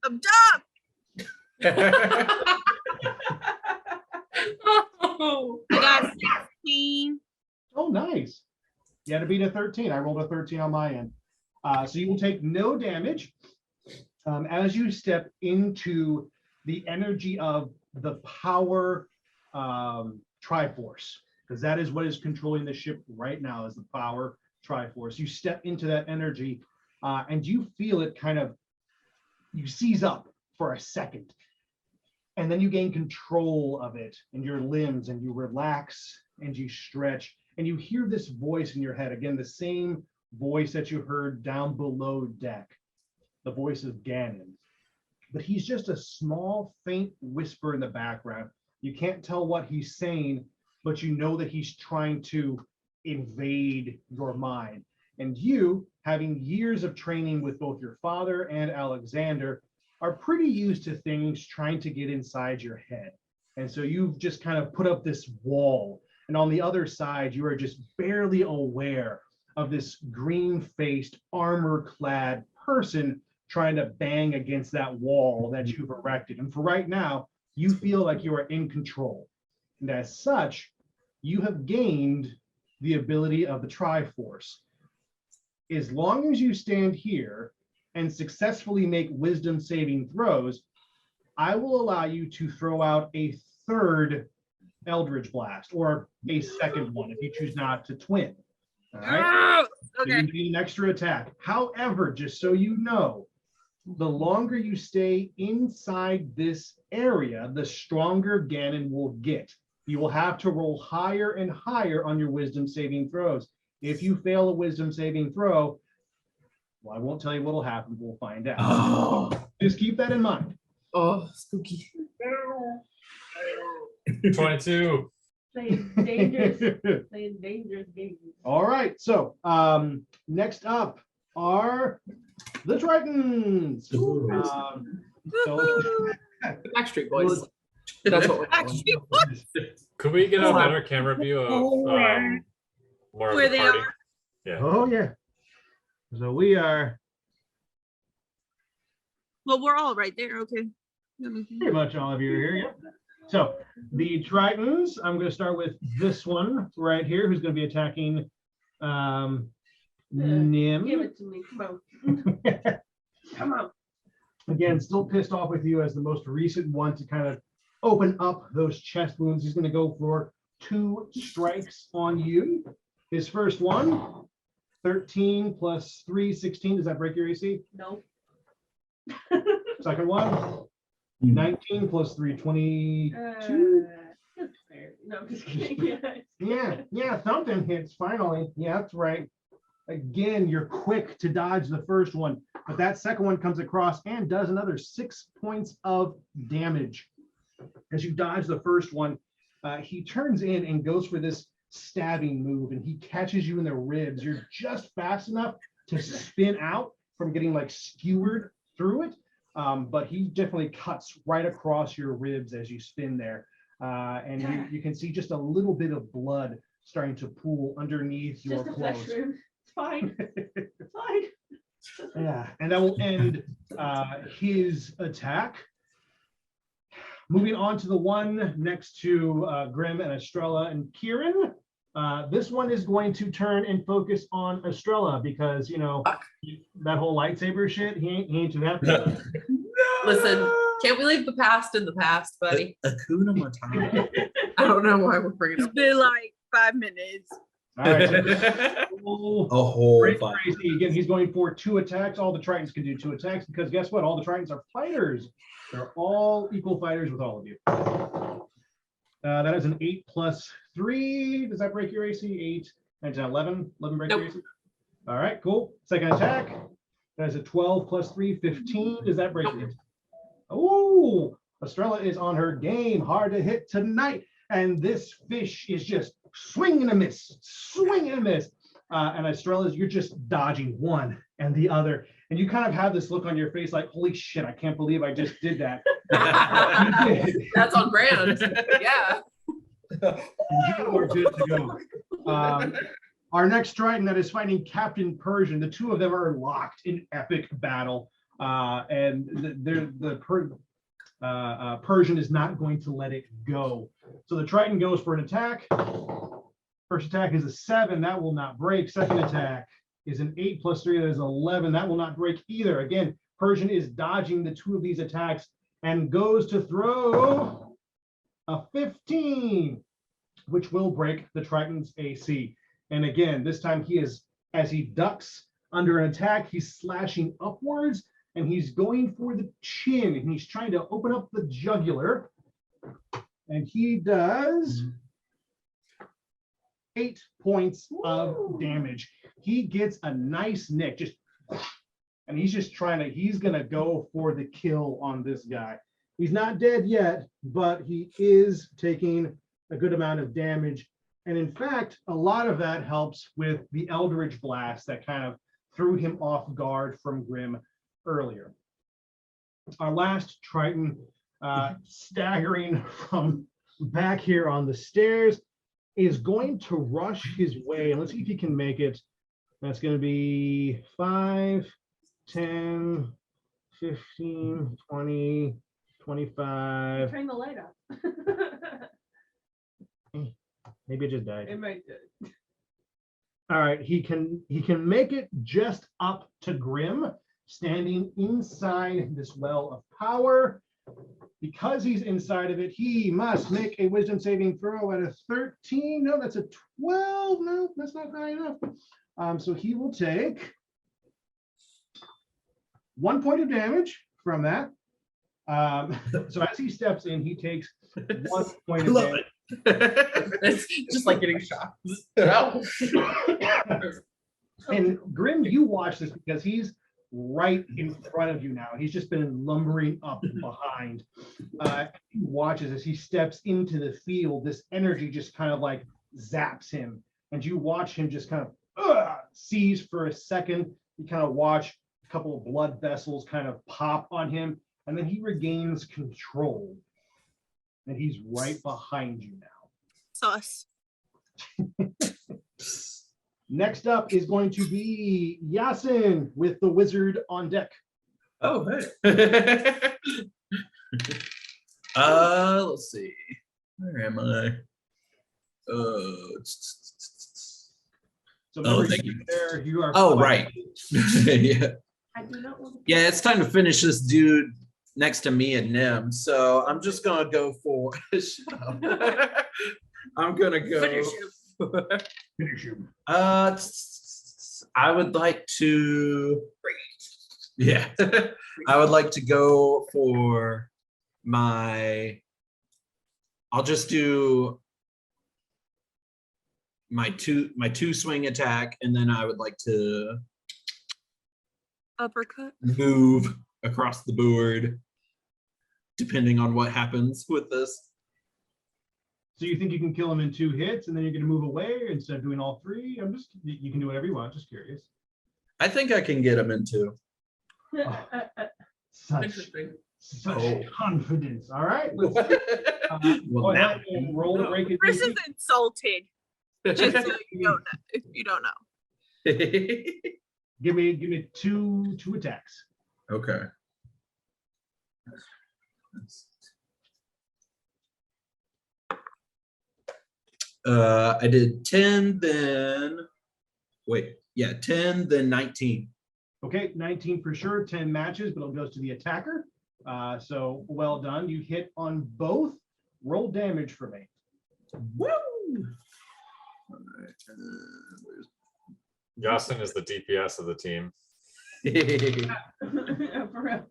I'm dumb. I got 16. Oh, nice. You had to beat a 13. I rolled a 13 on my end. So you will take no damage as you step into the energy of the power Triforce, because that is what is controlling the ship right now, is the power Triforce. You step into that energy and you feel it kind of, you seize up for a second, and then you gain control of it in your limbs and you relax and you stretch and you hear this voice in your head, again, the same voice that you heard down below deck, the voice of Ganon. But he's just a small, faint whisper in the background. You can't tell what he's saying, but you know that he's trying to invade your mind. And you, having years of training with both your father and Alexander, are pretty used to things trying to get inside your head. And so you've just kind of put up this wall. And on the other side, you are just barely aware of this green-faced, armor-clad person trying to bang against that wall that you've erected. And for right now, you feel like you are in control. And as such, you have gained the ability of the Triforce. As long as you stand here and successfully make wisdom saving throws, I will allow you to throw out a third Eldritch Blast, or a second one if you choose not to twin. All right? Okay. So you need an extra attack. However, just so you know, the longer you stay inside this area, the stronger Ganon will get. You will have to roll higher and higher on your wisdom saving throws. If you fail a wisdom saving throw, well, I won't tell you what will happen. We'll find out. Oh, Just keep that in mind. Oh, spooky. 22. Playing dangerous games. All right. So next up are the Tritons. So Backstreet Boys. That's what we're Actually, Could we get a better camera view of more of Where the they party? are. Yeah. oh yeah. So we are well, we're all right there. Okay. pretty much all of you are here. Yep. So the Tritons, I'm going to start with this one right here, who's going to be attacking Nim. Give it to me. Come on. Come on. Again, still pissed off with you as the most recent one to kind of open up those chest wounds. He's going to go for 2 strikes on you. His first one, 13 plus 3, 16. Does that break your AC? No. Second one, 19 plus 3, 22. That's fair. No, I'm just kidding. Yeah, something hits finally. Yeah, that's right. Again, you're quick to dodge the first one, but that second one comes across and does another 6 points of damage. As you dodge the first one, he turns in and goes for this stabbing move, and he catches you in the ribs. You're just fast enough to spin out from getting like skewered through it, but he definitely cuts right across your ribs as you spin there. And you can see just a little bit of blood starting to pool underneath your Just a flesh clothes. wound. It's fine. It's fine. Yeah, and that will end his attack. Moving on to the one next to Grim and Astrella and Kirin. This one is going to turn and focus on Astrella because, you know, that whole lightsaber shit, he ain't too happy about it. Listen, can't we leave the past in the past, buddy? Hakuna Matata. I don't know why we're bringing It's up. been like 5 minutes. All right, A so whole Great fight. crazy. Again, he's going for 2 attacks. All the Tritons can do 2 attacks because guess what? All the Tritons are fighters. They're all equal fighters with all of you. That is an 8 plus 3. Does that break your AC? 8, 9, 10, 11. 11 break your Nope. AC? All right, cool. Second attack. That is a 12 plus 3, 15. Does that break your AC? Oh, Astrella is on her game. Hard to hit tonight. And this fish is just swing and a miss, swing and a miss. And Estrella's, you're just dodging one and the other. And you kind of have this look on your face like, holy shit, I can't believe I just did that. You did. That's on brand. Yeah. And you are good to go. Our next Triton that is fighting Captain Persian, the 2 of them are locked in epic battle. And Persian is not going to let it go. So the Triton goes for an attack. First attack is a 7. That will not break. Second attack is an 8 plus 3. That is 11. That will not break either. Again, Persian is dodging the 2 of these attacks and goes to throw a 15, which will break the Triton's AC. And again, this time he is, as he ducks under an attack, he's slashing upwards and he's going for the chin and he's trying to open up the jugular. And he does 8 points of damage. He gets a nice nick, and he's just he's gonna go for the kill on this guy. He's not dead yet, but he is taking a good amount of damage. And in fact, a lot of that helps with the Eldritch Blast that kind of threw him off guard from Grim earlier. Our last Triton, staggering from back here on the stairs, is going to rush his way. And let's see if he can make it. That's going to be 5, 10, 15, 20, 25. Turn the light off. Maybe it just died. It might do. All right, he can make it just up to Grim, standing inside this well of power. Because he's inside of it, he must make a wisdom saving throw at a 13. No, that's a 12. No, that's not high enough. So he will take 1 point of damage from that. So as he steps in, he takes 1 point of damage. It's just like getting shot. And Grim, you watch this because he's right in front of you now. He's just been lumbering up behind. He watches as he steps into the field. This energy just kind of like zaps him. And you watch him just kind of seize for a second. You kind of watch a couple of blood vessels kind of pop on him. And then he regains control. And he's right behind you now. Sauce. Next up is going to be Yassin with the wizard on deck. Oh, hey. Let's see. Where am I? So remember, thank you. there you are. Oh, right. Yeah. I do not want to. Yeah, it's time to finish this dude next to me and Nim. So I'm just gonna go for. Shut up. I'm gonna go. Finish him. I would like to. Yeah, I would like to go for my. I'll just do my two swing attack, and then I would like to Uppercut. move across the board, depending on what happens with this. So you think you can kill him in 2 hits, and then you're going to move away instead of doing all 3? You can do whatever you want. Just curious. I think I can get him in 2. Such Oh. confidence. All right. Let's Well, go now ahead and roll to break it. Chris is insulted. Just so you don't know, if you don't know. Give me two attacks. Okay. I did 10, then 10, then 19. Okay, 19 for sure. 10 matches, but it goes to the attacker. So well done. You hit on both. Roll damage for me. Woo! Yassin is the DPS of the team. For real.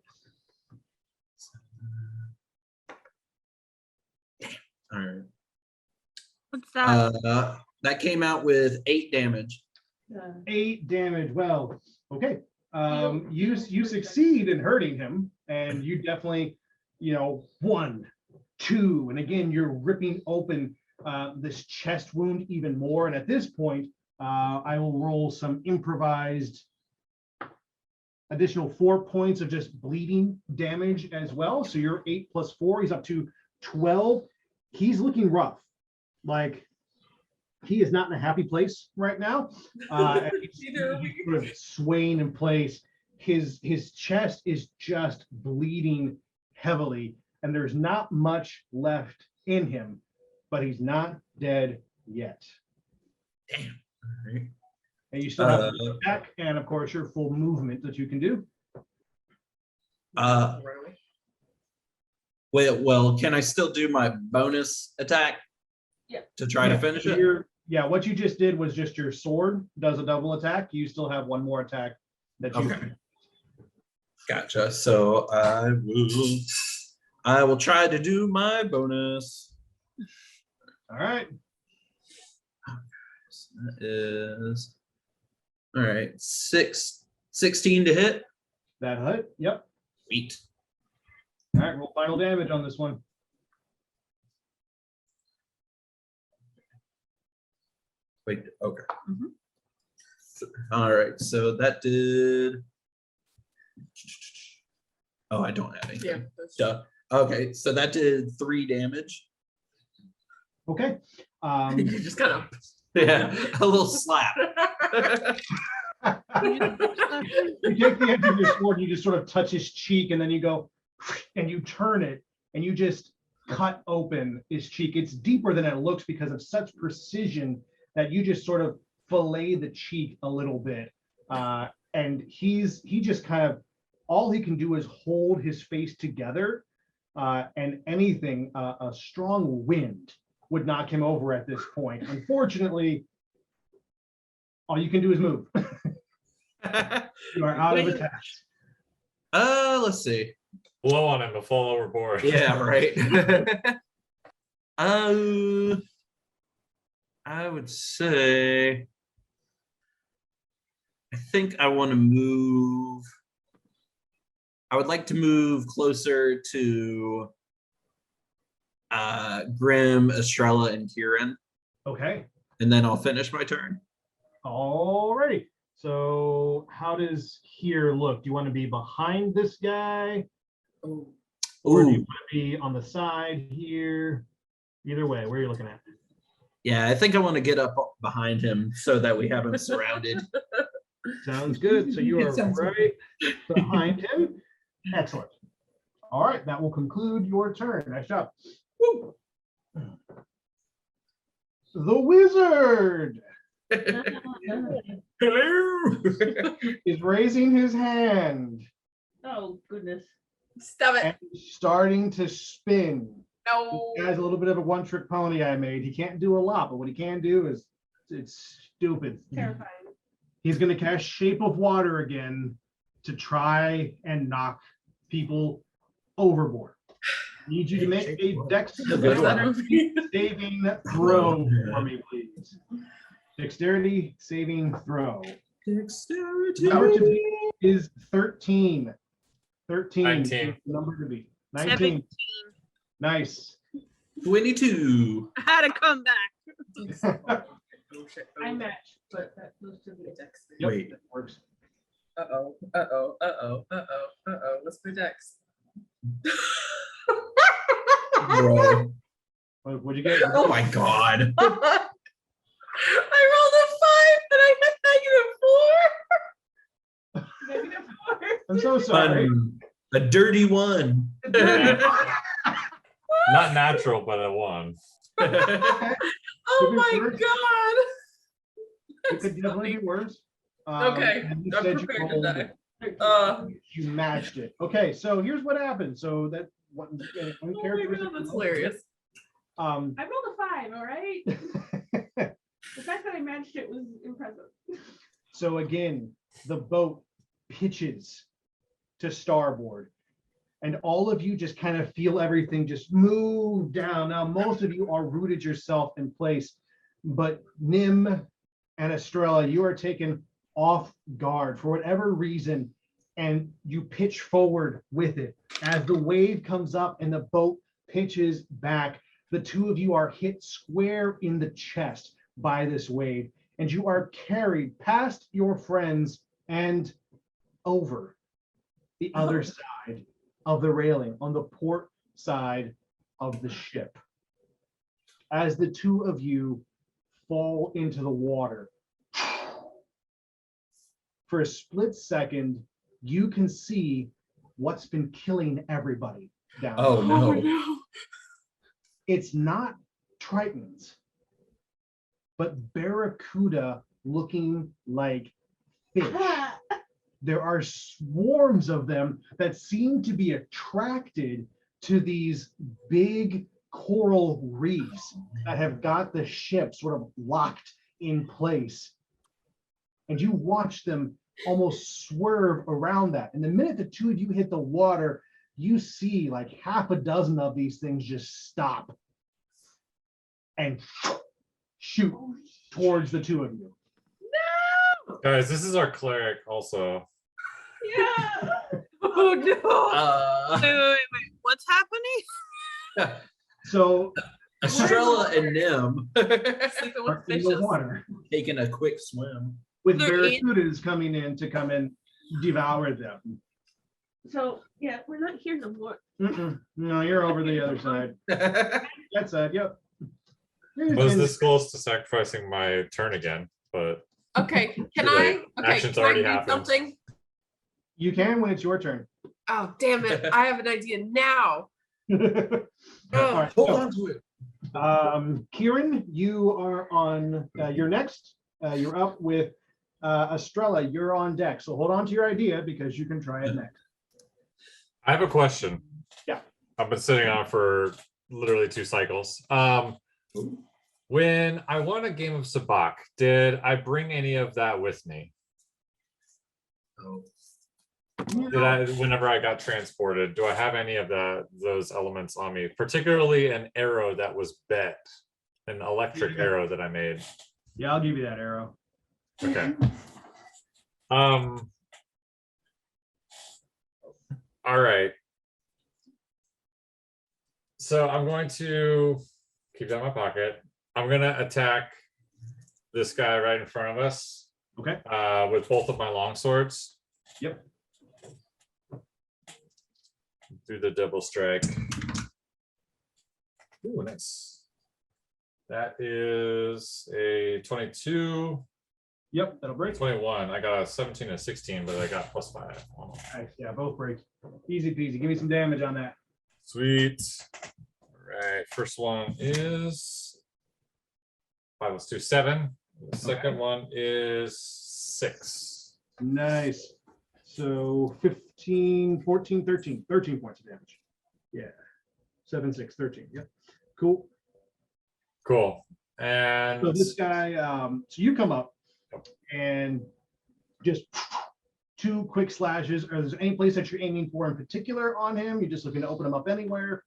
All right. What's that? That came out with 8 damage. 8 damage. Well, okay. You succeed in hurting him, and you definitely, 1, 2, and again you're ripping open this chest wound even more. And at this point, I will roll some improvised additional 4 points of just bleeding damage as well. So you're 8 plus 4. He's up to 12. He's looking rough. Like, he is not in a happy place right now. He's sort of swaying in place. His chest is just bleeding heavily, and there's not much left in him, but he's not dead yet. Damn. All right. And you still have your attack, and of course your full movement that you can do. Well, can I still do my bonus attack? Yeah. To try to finish it? Yeah, what you just did was just your sword does a double attack. You still have one more attack that you Okay. Gotcha. So I will try to do my bonus. All right. So that is all right. 16 to hit. That hit. Yep. Sweet. All right, roll final damage on this one. Wait, okay. Mhm. All right, so that did. Oh, I don't have anything. Duh. Okay, so that did 3 damage. Okay. You just kind of. Yeah, a little slap. You take the end of your sword, you just sort of touch his cheek, and then you go, and you turn it, and you just cut open his cheek. It's deeper than it looks because of such precision that you just sort of fillet the cheek a little bit. And he just kind of, all he can do is hold his face together, and anything, a strong wind would knock him over at this point. Unfortunately, all you can do is move. You are out of attacks. Let's see. Blow on him to fall overboard. Yeah, right. I would say I think I want to move. I would like to move closer to Grim, Astrella, and Kirin, Okay. and then I'll finish my turn. Alrighty. So how does here look? Do you want to be behind this guy? Or do you Ooh, want to be on the side here? Either way, where are you looking at? yeah, I think I want to get up behind him so that we have him surrounded. Sounds good. So you are Sounds right behind him. Excellent. All right, that will conclude your turn. Nice job. Woo. The wizard Hello. is raising his hand Oh, goodness. Stop it. and starting to spin. No. This guy's a little bit of a one-trick pony I made. He can't do a lot, but what he can do is it's stupid. Terrifying. He's going to cast Shape of Water again to try and knock people overboard. Need you to make a dex saving throw for me, please. Dexterity saving throw. Dexterity. Number to beat is 13. 13 is 19. the number to beat. 19. 17. Nice. 22. I had to come back. I match, but that goes to the dex. Yep, Wait. that works. Uh-oh. What's my dex? Bro. What'd you get? Oh my god. I rolled a 5 and I had -4. -4. I'm so sorry. A dirty one. Not natural, but a 1. Oh my god. It could definitely be worse. Okay, and you I'm said you prepared to rolled- die. You matched it. Okay, so here's what happened. So that one Oh my characteristic. god, that's hilarious. Um, I rolled a 5, all right? The fact that I matched it was impressive. so again, the boat pitches to starboard, and all of you just kind of feel everything just move down. Now, most of you are rooted yourself in place, but Nim and Astrella, you are taken off guard for whatever reason, and you pitch forward with it. As the wave comes up and the boat pitches back, the two of you are hit square in the chest by this wave, and you are carried past your friends and over the other side of the railing on the port side of the ship. As the two of you fall into the water, for a split second, you can see what's been killing everybody down Oh there. no. It's not tritons, but barracuda looking like fish. There are swarms of them that seem to be attracted to these big coral reefs that have got the ship sort of locked in place. And you watch them almost swerve around that. And the minute the two of you hit the water, you see like half a dozen of these things just stop and shoot towards the two of you. Guys, this is our cleric also. Yeah. Oh no. Wait. What's happening? So Astrella and Nim Sleeping with are in the fishes. water taking a quick swim. with They're in- barracudas coming in to come and devour them. So, yeah, we're not here no more. No, you're over the other side. That side, yep. Was this close to sacrificing my turn again? But Okay, can Too I? late. Okay, Action's can already I do happened. something? You can when it's your turn. Oh damn it! I have an idea now. All right, Hold so, on to it. Kirin, you are on. You're next. You're up with Astrella. You're on deck. So hold on to your idea because you can try it next. I have a question. Yeah. I've been sitting on for literally 2 cycles. When I won a game of Sabak, did I bring any of that with me? Oh. Did I, whenever I got transported, do I have any of those elements on me? Particularly an arrow that was bet, an electric Yeah. arrow that I made. Yeah, I'll give you that arrow. Okay. All right. So I'm going to keep that in my pocket. I'm gonna attack this guy right in front of us. Okay. With both of my long swords. Yep. Do the double strike. Ooh, nice. That is a 22 Yep, that'll break. 21. I got a 17 and a 16, but I got +5. Nice. Yeah, both break. Easy peasy. Give me some damage on that. Sweet. All right. First one is 5 + 2, 7. The second one is 6. Nice. So 15, 14, 13. 13 points of damage. Yeah. 7, 6, 13. Yep. Cool. Cool. So And this guy, so you come up and just 2 quick slashes. Are there any place that you're aiming for in particular on him? You're just looking to open him up anywhere?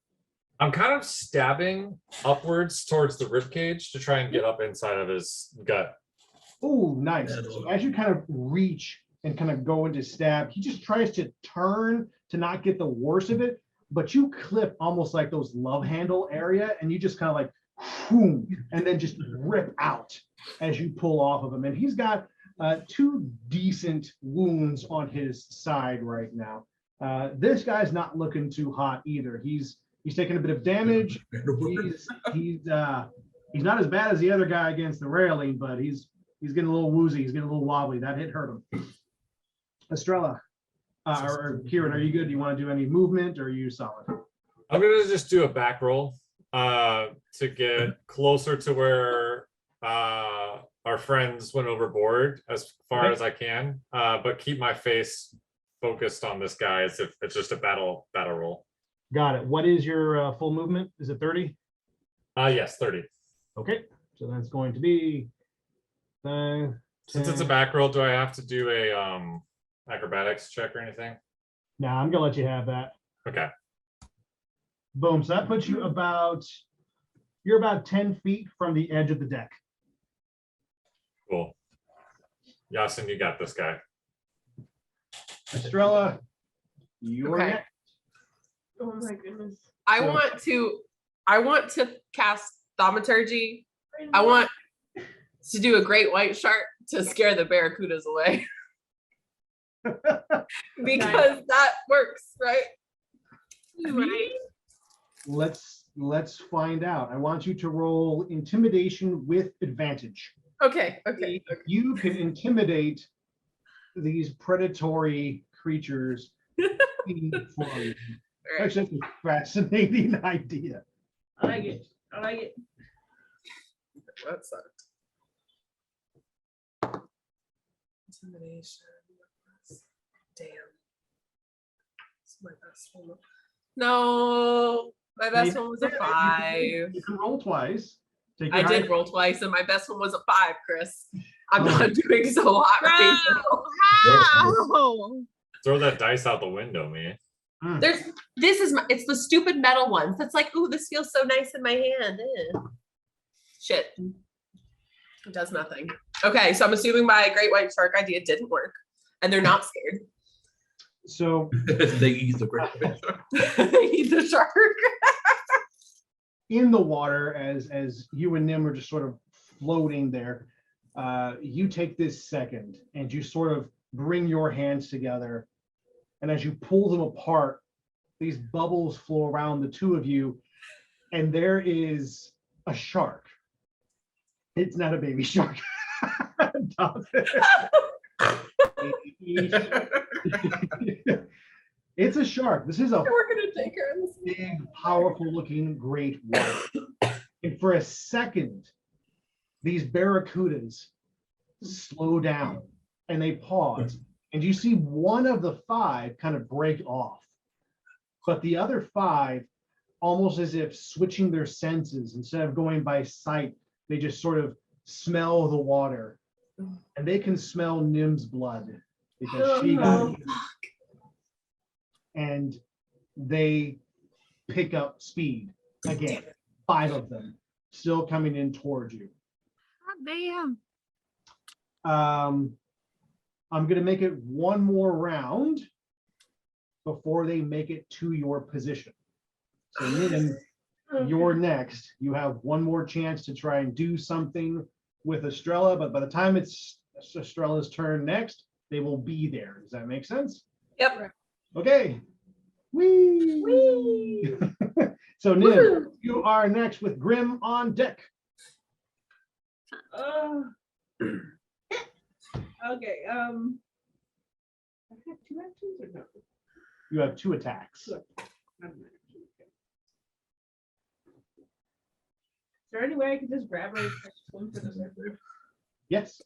I'm kind of stabbing upwards towards the rib cage to try and get up inside of his gut. Oh, nice. So as you kind of reach and kind of go into stab, he just tries to turn to not get the worst of it, but you clip almost like those love handle area, and you just kind of like, boom, and then just rip out as you pull off of him. And he's got 2 decent wounds on his side right now. This guy's not looking too hot either. He's taking a bit of damage. He's not as bad as the other guy against the railing, but he's getting a little woozy. He's getting a little wobbly. That hit hurt him. Estrella or Kirin, are you good? Do you want to do any movement, or are you solid? I'm gonna just do a back roll to get closer to where our friends went overboard as far as I can, but keep my face focused on this guy as if it's just a battle roll. Got it. What is your full movement? Is it 30? Yes, 30. Okay, so that's going to be 5, Since 10. it's a back roll, do I have to do a acrobatics check or anything? Nah, I'm gonna let you have that. Okay. Boom. So that puts you you're about 10 feet from the edge of the deck. Cool. Yassin, you got this guy. Estrella, you're Okay. next. Oh my goodness. I So- want to cast thaumaturgy. I want to do a great white shark to scare the barracudas away. Because that works, right? Right. Let's find out. I want you to roll intimidation with advantage. Okay. You can intimidate these predatory creatures. For you. All right. Actually, that's a fascinating idea. I like it. That sucked. Intimidation. Damn. It's my best one. No, my best one was a 5. You can roll twice. Take I your did highest- roll twice, and my best one was a 5, Chris. I'm Oh. not doing so hot right now. How? Throw that dice out the window, man. It's the stupid metal ones. That's like, ooh, this feels so nice in my hand. Eh. Shit. It does nothing. Okay, so I'm assuming my great white shark idea didn't work, and they're not scared. So They eat the great fish. They eat the shark. in the water, as you and Nim are just sort of floating there, you take this second and you sort of bring your hands together, and as you pull them apart, these bubbles flow around the two of you, and there is a shark. It's not a baby shark. Dawson. It's a shark. This is a We're gonna take her. big, powerful looking great white. And for a second, these barracudas slow down and they pause. And you see one of the 5 kind of break off. But the other 5, almost as if switching their senses, instead of going by sight, they just sort of smell the water. And they can smell Nim's blood because she got eaten. And they pick up speed again. 5 of them still coming in towards you. Damn. I'm going to make it one more round before they make it to your position. So Nim, you're next. You have one more chance to try and do something with Estrella, but by the time it's Estrella's turn next, they will be there. Does that make sense? Yep. Okay. Whee! Whee! So Nim, you are next with Grim on deck. Okay. I have 2 actions or no? You have 2 attacks. Not an action, okay. Is there any way I can just grab her and swim for the surface? Yes.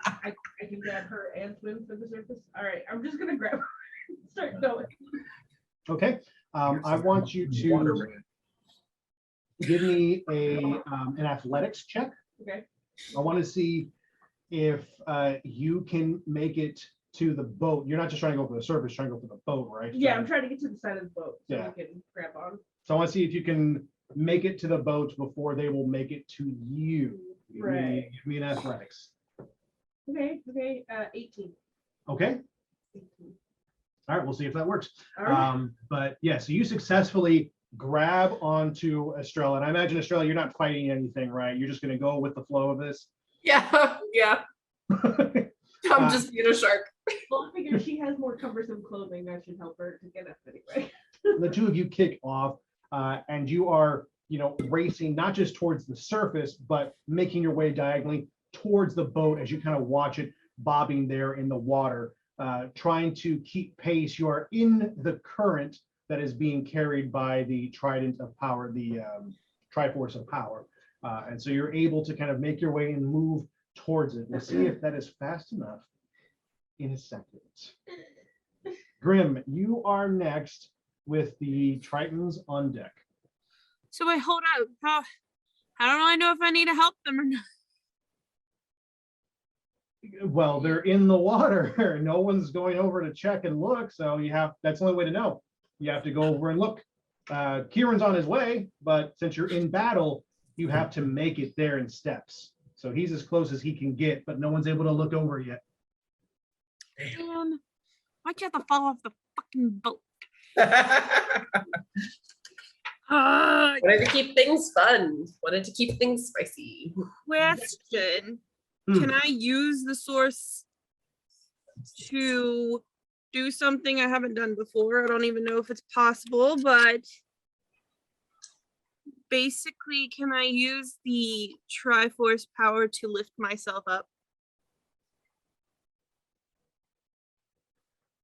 I can grab her and swim for the surface. All right, I'm just gonna grab her and start going. Okay. I want you to give me an athletics check. Okay. I want to see if you can make it to the boat. You're not just trying to go for the surface, you're trying to go for the boat, right? Yeah, I'm trying to get to the side of the boat so Yeah. we can grab on. So I want to see if you can make it to the boat before they will make it to you. Right. Give me an athletics. Okay. 18. Okay. 18. All right, we'll see if that works. All right. But yeah, so you successfully grab onto Astrella. And I imagine, Astrella, you're not fighting anything, right? You're just going to go with the flow of this. Yeah. I'm just being a shark. Well, I figured she has more cumbersome clothing. That should help her to get up anyway. The two of you kick off, and you are, racing not just towards the surface, but making your way diagonally towards the boat as you kind of watch it bobbing there in the water, trying to keep pace. You are in the current that is being carried by the Trident of Power, the Triforce of Power. And so you're able to kind of make your way and move towards it. We'll see if that is fast enough in a second. Grim, you are next with the Tritons on deck. So wait, hold on. How do I know if I need to help them or not? Well, they're in the water. No one's going over to check and look, so that's the only way to know. You have to go over and look. Kirin's on his way, but since you're in battle, you have to make it there in steps. So he's as close as he can get, but no one's able to look over yet. Man, why'd you have to fall off the fucking boat? Wanted to keep things fun. Wanted to keep things spicy. Question. Can I use the source to do something I haven't done before? I don't even know if it's possible, but basically, can I use the Triforce power to lift myself up?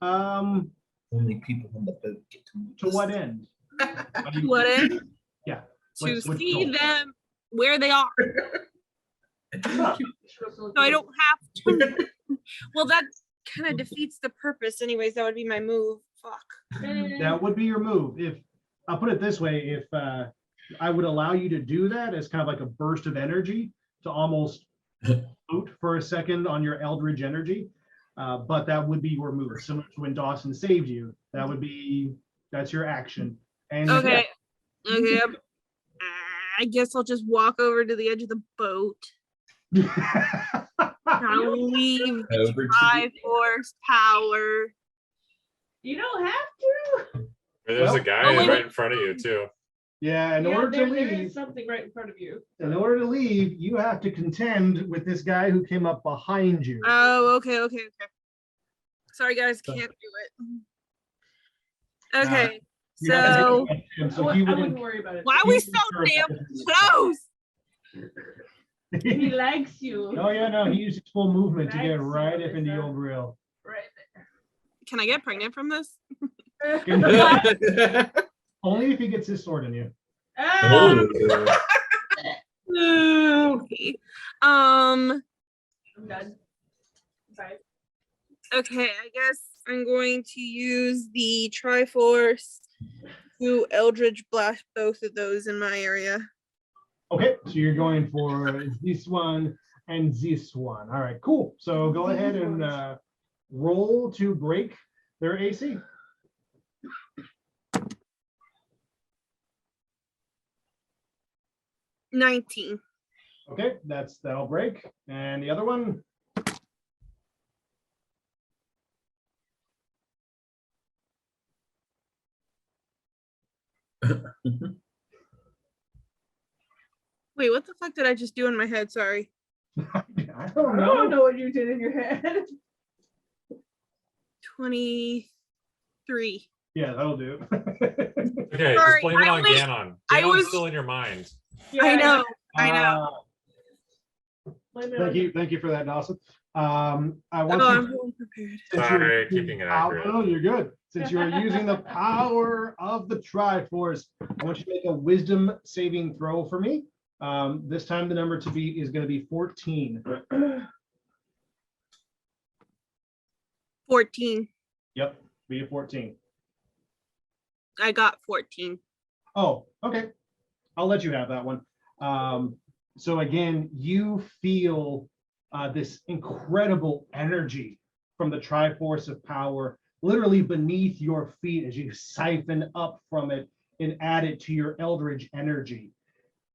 Only people on the boat get to move. To what end? What end? Yeah. To What's see goal? them where they are. So I don't have to. Well, that kind of defeats the purpose. Anyways, that would be my move. Fuck. That would be your move. If I'll put it this way, if I would allow you to do that as kind of like a burst of energy to almost float for a second on your Eldritch energy, but that would be your move. Similar to when Dawson saved you, that's your action. And Okay. Okay. I guess I'll just walk over to the edge of the boat. I'll leave Over to Triforce power. You don't have to. There's Well- a guy Oh, wait. right in front of you too. yeah, in Yeah, order to there leave, is something right in front of you. in order to leave, you have to contend with this guy who came up behind you. Oh, okay. Sorry, guys, can't do it. Okay, You have to so take him, I so he wouldn't wouldn't. worry about it. why are we he's so sure damn about it. close? He likes you. Oh yeah, no, he used his full movement to get Nice. right up into the old grill. Right Can I get pregnant from this? there. Only if he gets his sword in you. Ah, Okay. I'm done. Bye. Okay, I guess I'm going to use the Triforce to Eldritch Blast both of those in my area. Okay, so you're going for this one and this one. All right, cool. So go ahead and roll to break their AC. $19. Okay, that'll break. And the other one. Wait, what the fuck did I just do in my head? Sorry. I I don't don't know. know what you did in your head. 23. Yeah, that'll do. Okay, Sorry, just blame it I on was- Ganon. I Ganon's was- still in your mind. I know. I know. Thank you for that, Dawson. I want Oh, you I'm well prepared. since you're Sorry, using keeping it power- accurate. No, you're good. Since you're using the power of the Triforce, I want you to make a wisdom saving throw for me. This time the number to beat is going to be 14. 14. Yep, be a 14. I got 14. Oh, okay. I'll let you have that one. So again, you feel this incredible energy from the Triforce of Power literally beneath your feet as you siphon up from it and add it to your eldritch energy.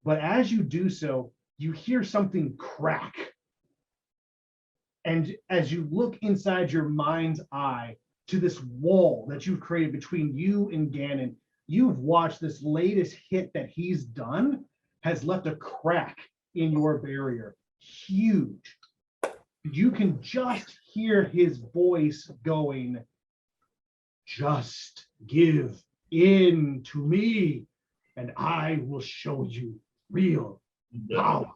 But as you do so, you hear something crack. And as you look inside your mind's eye to this wall that you've created between you and Ganon, you've watched this latest hit that he's done has left a crack in your barrier. Huge. You can just hear his voice going, "Just give in to me, and I will show you real power."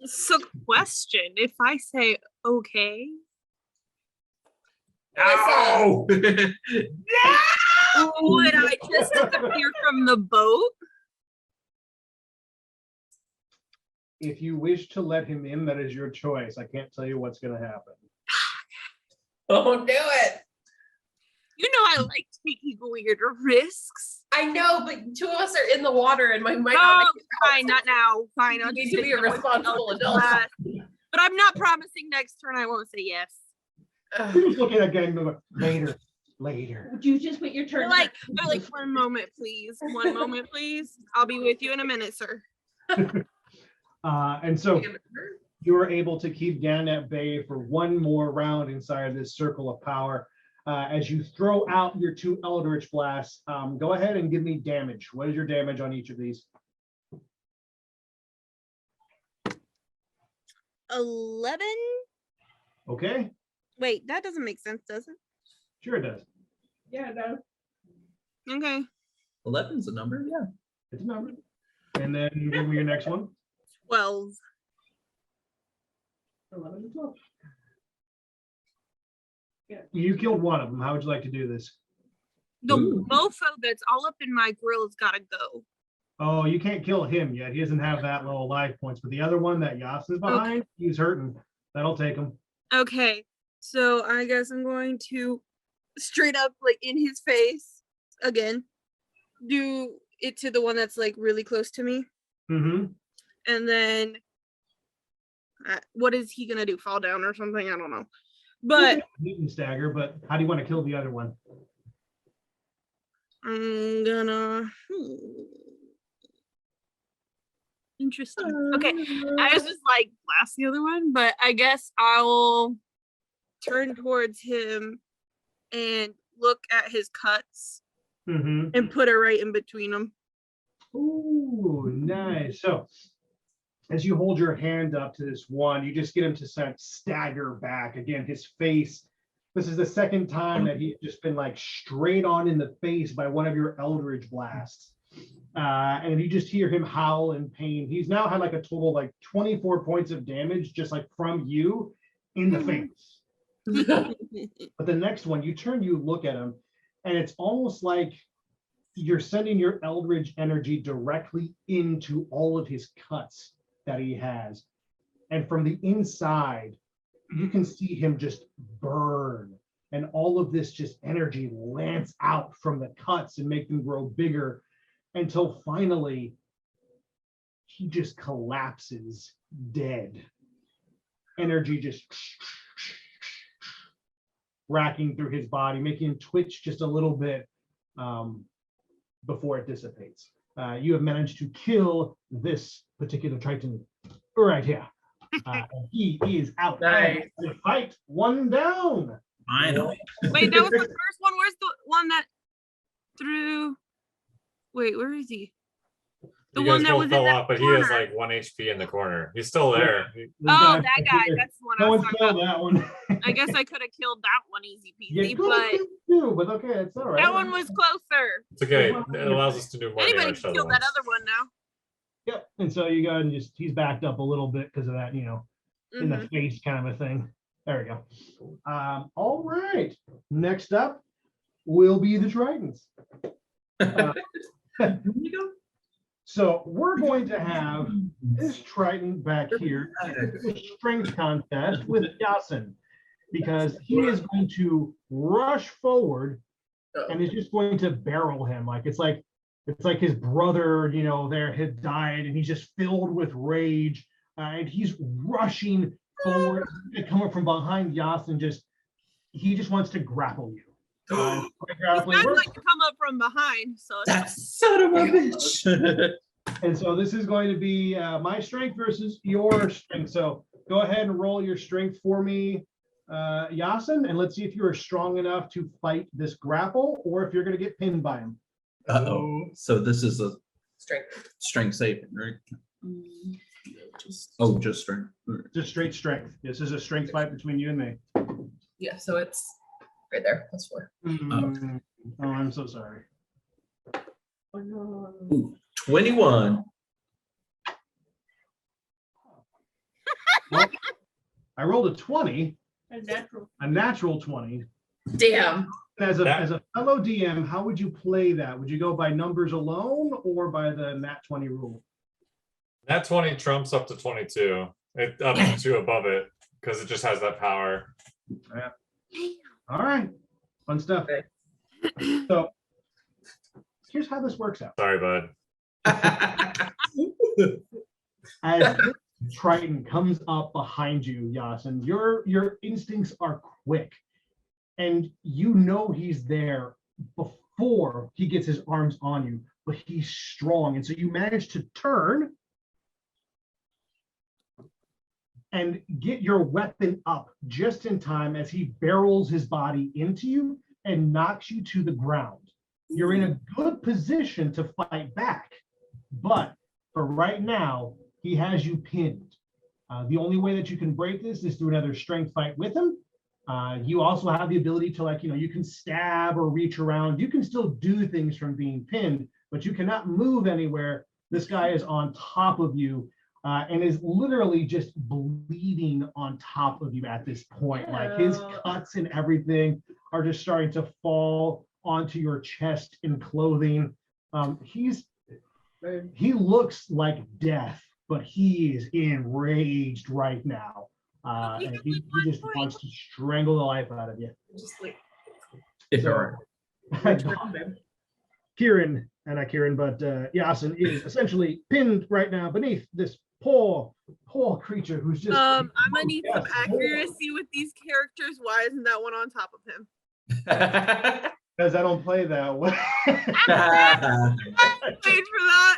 So, question: if I say okay, Ow! would I just disappear from the boat? If you wish to let him in, that is your choice. I can't tell you what's going to happen. Don't do it. You know I like taking weird risks. I know, but two of us are in the water and might not Oh, make it out. fine, not now. Fine, I'll You need just to be take a the responsible adult. class. But I'm not promising next turn I won't say yes. You're just looking at Ganon later. Would you just wait your turn? They're like, 1 moment, please. 1 moment, please. I'll be with you in a minute, sir. And so you are able to keep Ganon at bay for one more round inside this circle of power. As you throw out your 2 Eldritch Blasts, go ahead and give me damage. What is your damage on each of these? 11? Okay, Wait, that doesn't make sense, does it? sure it does. Yeah, no. Okay. 11's a number, yeah. It's a number. And then you give me your next one. 12. 11 and 12. You killed one of them. How would you like to do this? The Ooh. mofo that's all up in my grill's gotta go. Oh, you can't kill him yet. He doesn't have that little life points. But the other one that Yassin's behind, he's hurting. That'll take him. Okay, so I guess I'm going to straight up, like in his face again, do it to the one that's like really close to me, Mm-hmm. and then what is he gonna do? Fall down or something? I don't know. But He can stagger, but how do you want to kill the other one? I'm gonna. Interesting. Okay, I was just like blast the other one, but I guess I'll turn towards him and look at his cuts Mm-hmm. and put it right in between them. Ooh, nice. So as you hold your hand up to this one, you just get him to stagger back. Again, his face. This is the second time that he's just been like straight on in the face by one of your Eldritch Blasts. And you just hear him howl in pain. He's now had like a total of like 24 points of damage just like from you in the face. But the next one, you turn, you look at him, and it's almost like you're sending your Eldritch energy directly into all of his cuts that he has. And from the inside, you can see him just burn. And all of this just energy lance out from the cuts and make them grow bigger until finally he just collapses dead. Energy just racking through his body, making him twitch just a little bit before it dissipates. You have managed to kill this particular Triton right here. And he is out. Nice. The fight, one down. Finally. Wait, that was the first one. Where's the one that threw? Wait, where is he? The You one guys that both was in fell that off, but he has corner. like 1 HP in the corner. He's still there. This Oh, that guy. That's the one I No was one's talking killed about. that one. I guess I could have killed that one easy You peasy, could have but killed two, but okay, it's all right. that one was closer. It's okay. It allows us to do more Anybody damage to can other kill that ones. other one now. Yep. And so you go ahead and he's backed up a little bit because of that, in the face kind of a thing. There we go. All right. Next up will be the Tritons. So we're going to have this Triton back here in a strength contest with Yassin, because he is going to rush forward and is just going to barrel him. Like it's like his brother, there had died, and he's just filled with rage, and he's rushing forward, coming from behind Yassin. He just wants to grapple you. I'd like to come up from behind. So That son of a bitch. And so this is going to be my strength versus your strength. So go ahead and roll your strength for me, Yassin, and let's see if you are strong enough to fight this grapple, or if you're going to get pinned by him. So this is a Strength. saving, right? Just strength. Just straight strength. This is a strength fight between you and me. Yeah, so it's right there. Plus 4. Oh, I'm so sorry. Oh, no. Ooh, 21. Well, I rolled a 20, A natural. a natural 20. Damn. As a fellow DM, how would you play that? Would you go by numbers alone or by the nat 20 rule? That 20 trumps up to 22. It up to above it because it just has that power. Yeah. All right. Fun stuff. Okay. So here's how this works out. Sorry, bud. As Triton comes up behind you, Yassin, your instincts are quick, and he's there before he gets his arms on you, but he's strong, and so you manage to turn and get your weapon up just in time as he barrels his body into you and knocks you to the ground. You're in a good position to fight back, but for right now, he has you pinned. The only way that you can break this is through another strength fight with him. You also have the ability to, you can stab or reach around. You can still do things from being pinned, but you cannot move anywhere. This guy is on top of you and is literally just bleeding on top of you at this point. Like his cuts and everything are just starting to fall onto your chest and clothing. He looks like death, but he is enraged right now. And he just wants to strangle the life out of you. Just like If So- ever. Kirin, and not Kirin, but Yassin is essentially pinned right now beneath this poor creature who's just. I'm gonna need some Yes. accuracy with these characters. Why isn't that one on top of him? Because I don't play that way. Paid for that.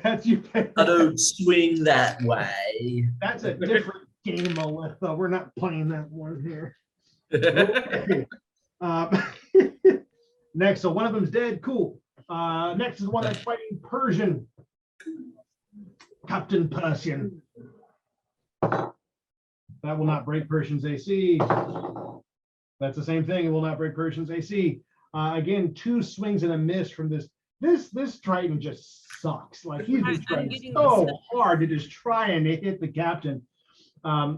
That's you. I don't swing that way. That's a different game, Alyssa. We're not playing that one here. Okay. Next, so one of them's dead. Cool. Next is one that's fighting Persian. Captain Persian. That will not break Persian's AC. That's the same thing. It will not break Persian's AC. Again, 2 swings and a miss from this. This Triton just sucks. Like he's been trying so hard to just try and hit the captain.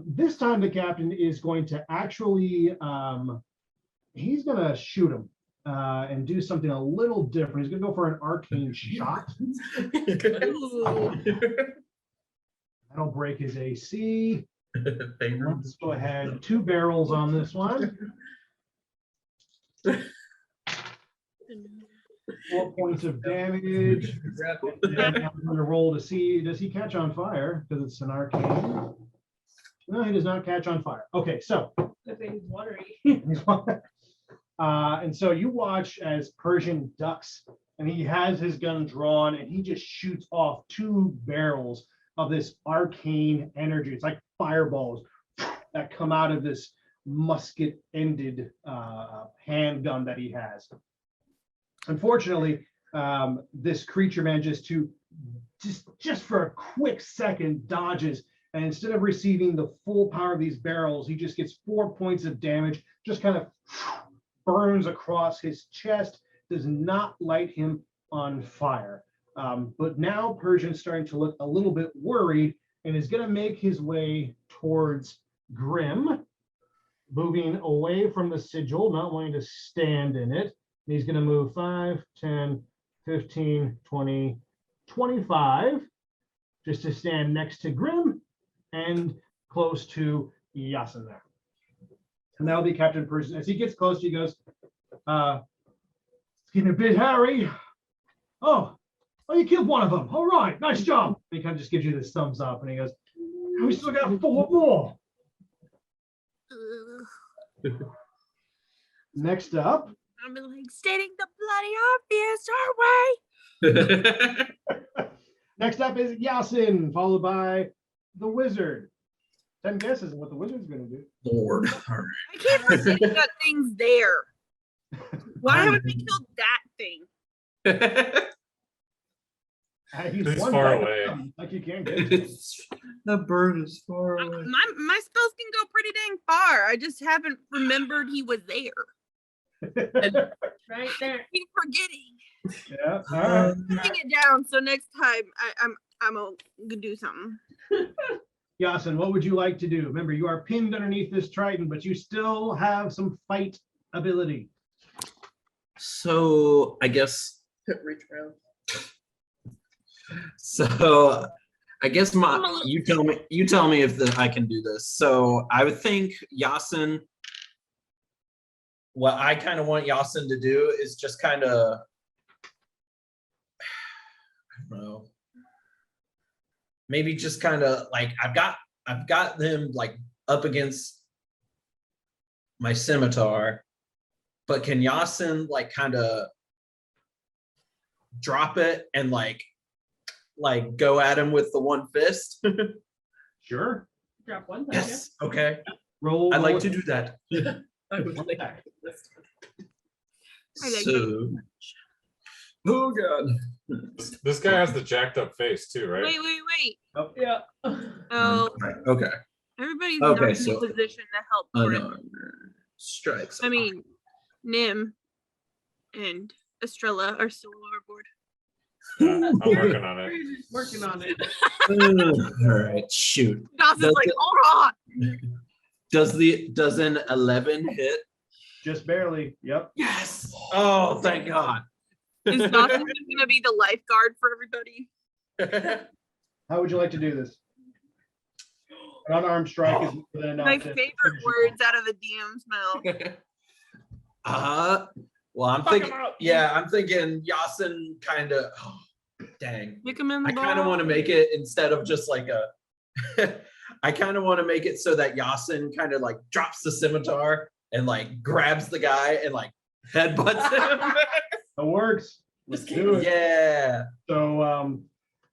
This time the captain is going to actually, he's going to shoot him and do something a little different. He's going to go for an arcane shot. Ooh. That'll break his AC. Let's go ahead. 2 barrels on this one. 4 points of damage. And I'm going to roll to see, does he catch on fire? Because it's an arcane. No, he does not catch on fire. Okay, so. He's watery. And so you watch as Persian ducks, and he has his gun drawn, and he just shoots off 2 barrels of this arcane energy. It's like fireballs that come out of this musket-ended handgun that he has. Unfortunately, this creature manages to just for a quick second dodges, and instead of receiving the full power of these barrels, he just gets 4 points of damage, just kind of burns across his chest, does not light him on fire. But now Persian's starting to look a little bit worried and is going to make his way towards Grim, moving away from the sigil, not wanting to stand in it. And he's going to move 5, 10, 15, 20, 25, just to stand next to Grim and close to Yassin there. And that'll be Captain Persian. As he gets close, he goes, it's getting a bit hairy. Oh, you killed one of them. All right, nice job. And he kind of just gives you this thumbs up, and he goes, we still got 4 more. Next up. I'm like stating the bloody obvious, our way. Next up is Yassin, followed by the wizard. 10 guesses on what the wizard's going to do. Lord. All right. I can't believe we got things there. Why haven't we killed that thing? He's It's one far guy, away. like you can't get to. The bird is far My away. spells can go pretty dang far. I just haven't remembered he was there. Right there. Keep forgetting. Yeah, all right. Putting it down so next time I'm gonna do something. Yassin, what would you like to do? Remember, you are pinned underneath this trident, but you still have some fight ability. So I guess Reach around. so. I guess you tell me if I can do this. So I would think Yassin. What I kind of want Yassin to do is just kind of, I don't know, maybe just kind of like I've got them like up against my scimitar, but can Yassin like kind of drop it and like go at him with the one fist? Sure. Drop one. Yes. Okay. Roll. I'd like to do that. I would like attack. this. I like So, oh god. This guy has the jacked up face too, right? Wait. Yeah. Oh, Okay. everybody's Okay, not in so- a position to help. Grim. Unarmed strikes. I mean, Nim and Estrella are still overboard. Yeah, I'm working on it. Working on it. All right. Shoot. Dawson's Does like, it- hold on. Does an 11 hit? Just barely. Yep. Yes. Oh, thank God. Is Dawson gonna be the lifeguard for everybody? How would you like to do this? An unarmed strike is more than enough. My to favorite finish you. words out of the DM's mouth. Well, I'm Fuck thinking. him up. Yeah, I'm thinking Yassin kind of. Oh, dang. Kick him in the I kind of ball. want to make it instead of just like a. I kind of want to make it so that Yassin kind of like drops the scimitar and like grabs the guy and like headbutts him. It works. Let's do it. Yeah. So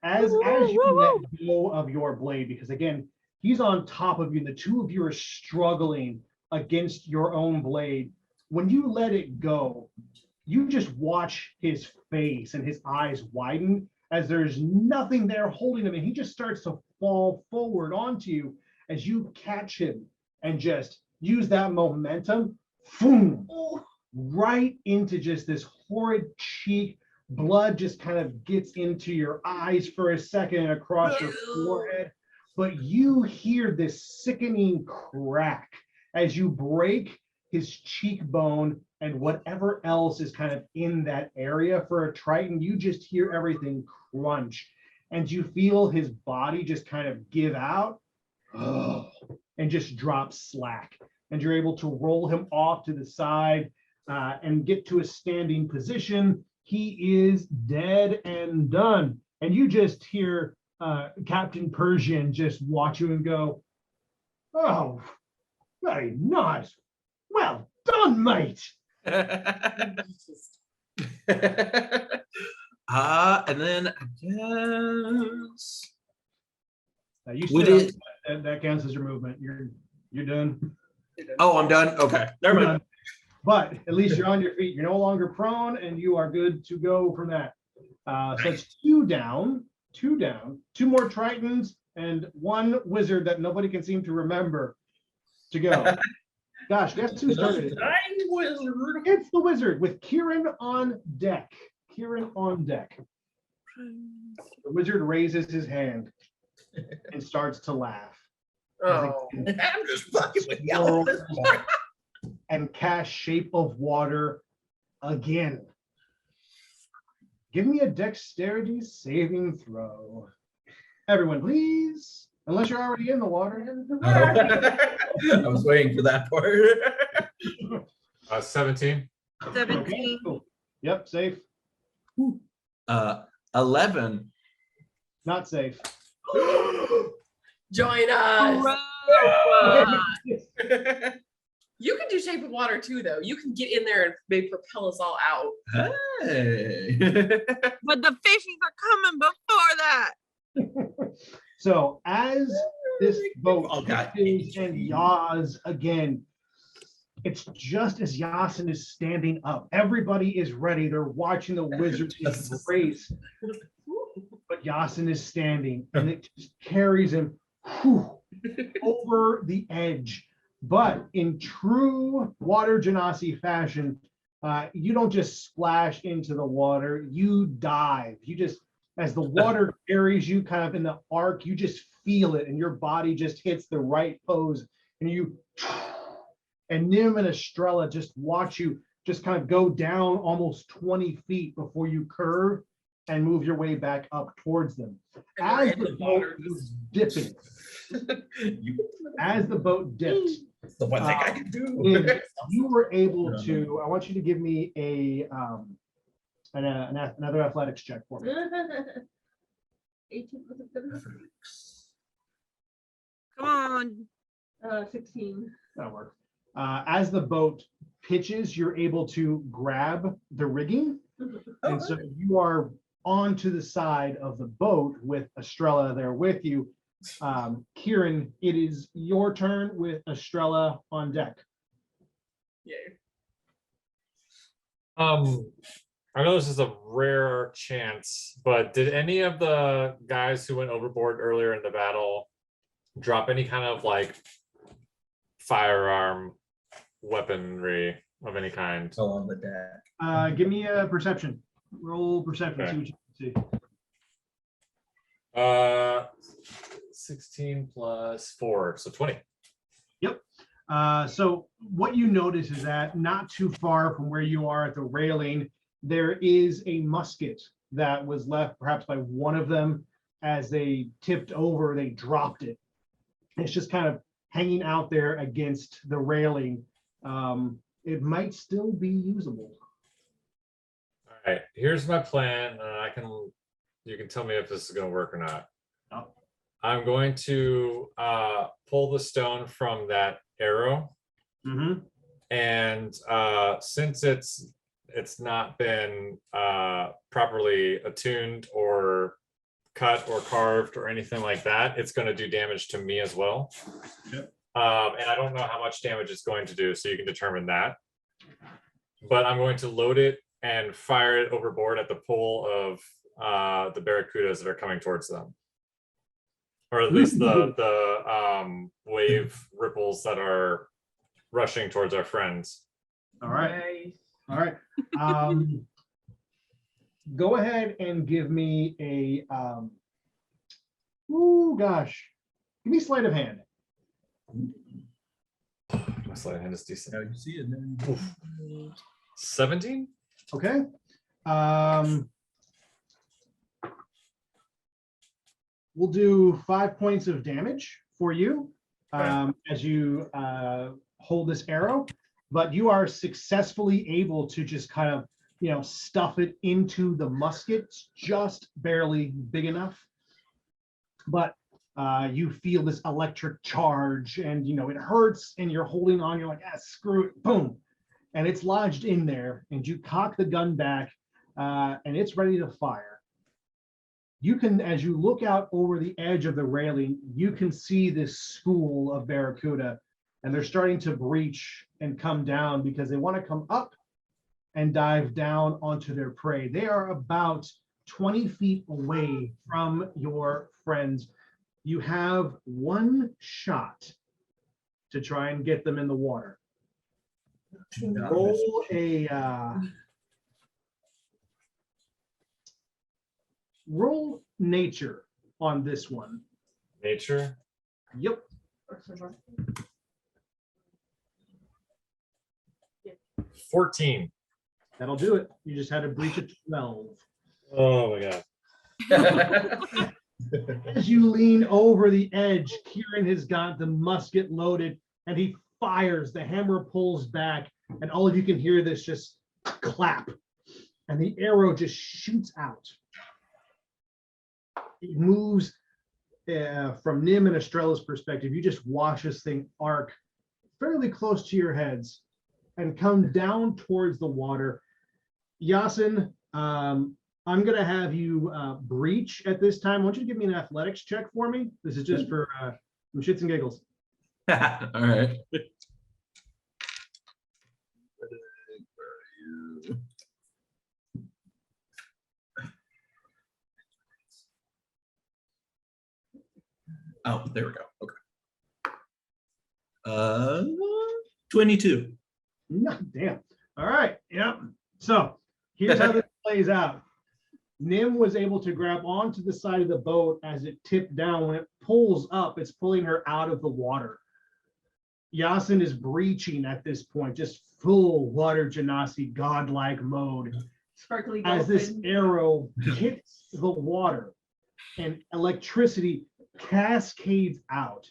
as you let go of your blade, because again, he's on top of you, and the two of you are struggling against your own blade. When you let it go, you just watch his face and his eyes widen as there's nothing there holding him, and he just starts to fall forward onto you as you catch him and just use that momentum, boom, right into just this horrid cheek. Blood just kind of gets into your eyes for a second and across your forehead, but you hear this sickening crack as you break his cheekbone and whatever else is kind of in that area. For a Triton, you just hear everything crunch and you feel his body just kind of give out and just drop slack. And you're able to roll him off to the side and get to a standing position. He is dead and done. And you just hear Captain Persian just watch you and go, oh, very nice. Well done, mate. And then I guess You Would stood it- up, that counts as your movement. You're done. oh, I'm done. Okay, never mind. But at least you're on your feet. You're no longer prone, and you are good to go from that. So it's two down, two more Tritons, and one wizard that nobody can seem to remember to go. Gosh, guess who started? It's the wizard with Kirin on deck. Kirin on deck. The wizard raises his hand and starts to laugh. Oh. I'm just fucking with y'all. And cast Shape of Water again. Give me a dexterity saving throw. Everyone, please. Unless you're already in the water. I was waiting for that part. 17. 17. Okay, cool. Yep, safe. 11. Not safe. Join us. Hurrah! You can do Shape of Water too, though. You can get in there and maybe propel us all out. Hey. But the fishies are coming before that. So as this boat Oh, God. pitches and yaws again, it's just as Yassin is standing up. Everybody is ready. They're watching the wizard race. But Yassin is standing and it just carries him over the edge. But in true water genasi fashion, you don't just splash into the water, you dive. You just, as the water carries you kind of in the arc, you just feel it and your body just hits the right pose. And you, and Nim and Astrella just watch you just kind of go down almost 20 feet before you curve and move your way back up towards them. As the boat was dipping, as the boat dipped, It's the one thing I can do. Nim, you were able to, I want you to give me another athletics check for me. 18 was it good? Come on. 16. That'll work. As the boat pitches, you're able to grab the rigging. And so you are onto the side of the boat with Astrella there with you. Kirin, it is your turn with Astrella on deck. Yay. I know this is a rare chance, but did any of the guys who went overboard earlier in the battle drop any kind of like firearm weaponry of any kind? Still on the deck. Give me a perception. Roll perception. Okay. See what you can see. 16 plus 4, so 20. So what you notice is that not too far from where you are at the railing, there is a musket that was left perhaps by one of them. As they tipped over, they dropped it. It's just kind of hanging out there against the railing. It might still be usable. All right, here's my plan. You can tell me if this is going to work or not. Oh. I'm going to pull the stone from that arrow. Mm-hmm. And since it's not been properly attuned or cut or carved or anything like that, it's going to do damage to me as well. Yep. And I don't know how much damage it's going to do, so you can determine that. But I'm going to load it and fire it overboard at the pool of the barracudas that are coming towards them, or at least the wave ripples that are rushing towards our friends. All right. Nice. All right. Go ahead and give me a give me sleight of hand. My sleight of hand is decent. Now you see it. Then 17. Okay. We'll do 5 points of damage for you as you hold this arrow, but you are successfully able to just kind of, stuff it into the musket. It's just barely big enough, but you feel this electric charge and, it hurts and you're holding on. You're like, screw it, boom. And it's lodged in there and you cock the gun back and it's ready to fire. You can, as you look out over the edge of the railing, you can see this school of barracuda and they're starting to breach and come down because they want to come up and dive down onto their prey. They are about 20 feet away from your friends. You have one shot to try and get them in the water. Roll a Roll nature on this one. Nature. Yep. 14. That'll do it. You just had to breach a 12. Oh my god. As you lean over the edge, Kirin has got the musket loaded and he fires. The hammer pulls back, and all of you can hear this just clap. And the arrow just shoots out. It moves from Nim and Astrella's perspective. You just watch this thing arc fairly close to your heads and come down towards the water. Yassin, I'm going to have you breach at this time. I want you to give me an athletics check for me. This is just for some shits and giggles. All right. Oh, there we go. Okay. 22. No, damn. All right. Yep. So here's how this plays out. Nim was able to grab onto the side of the boat as it tipped down. When it pulls up, it's pulling her out of the water. Yassin is breaching at this point, just full water genasi, godlike mode. Sparkly As this dolphin. arrow hits the water and electricity cascades out.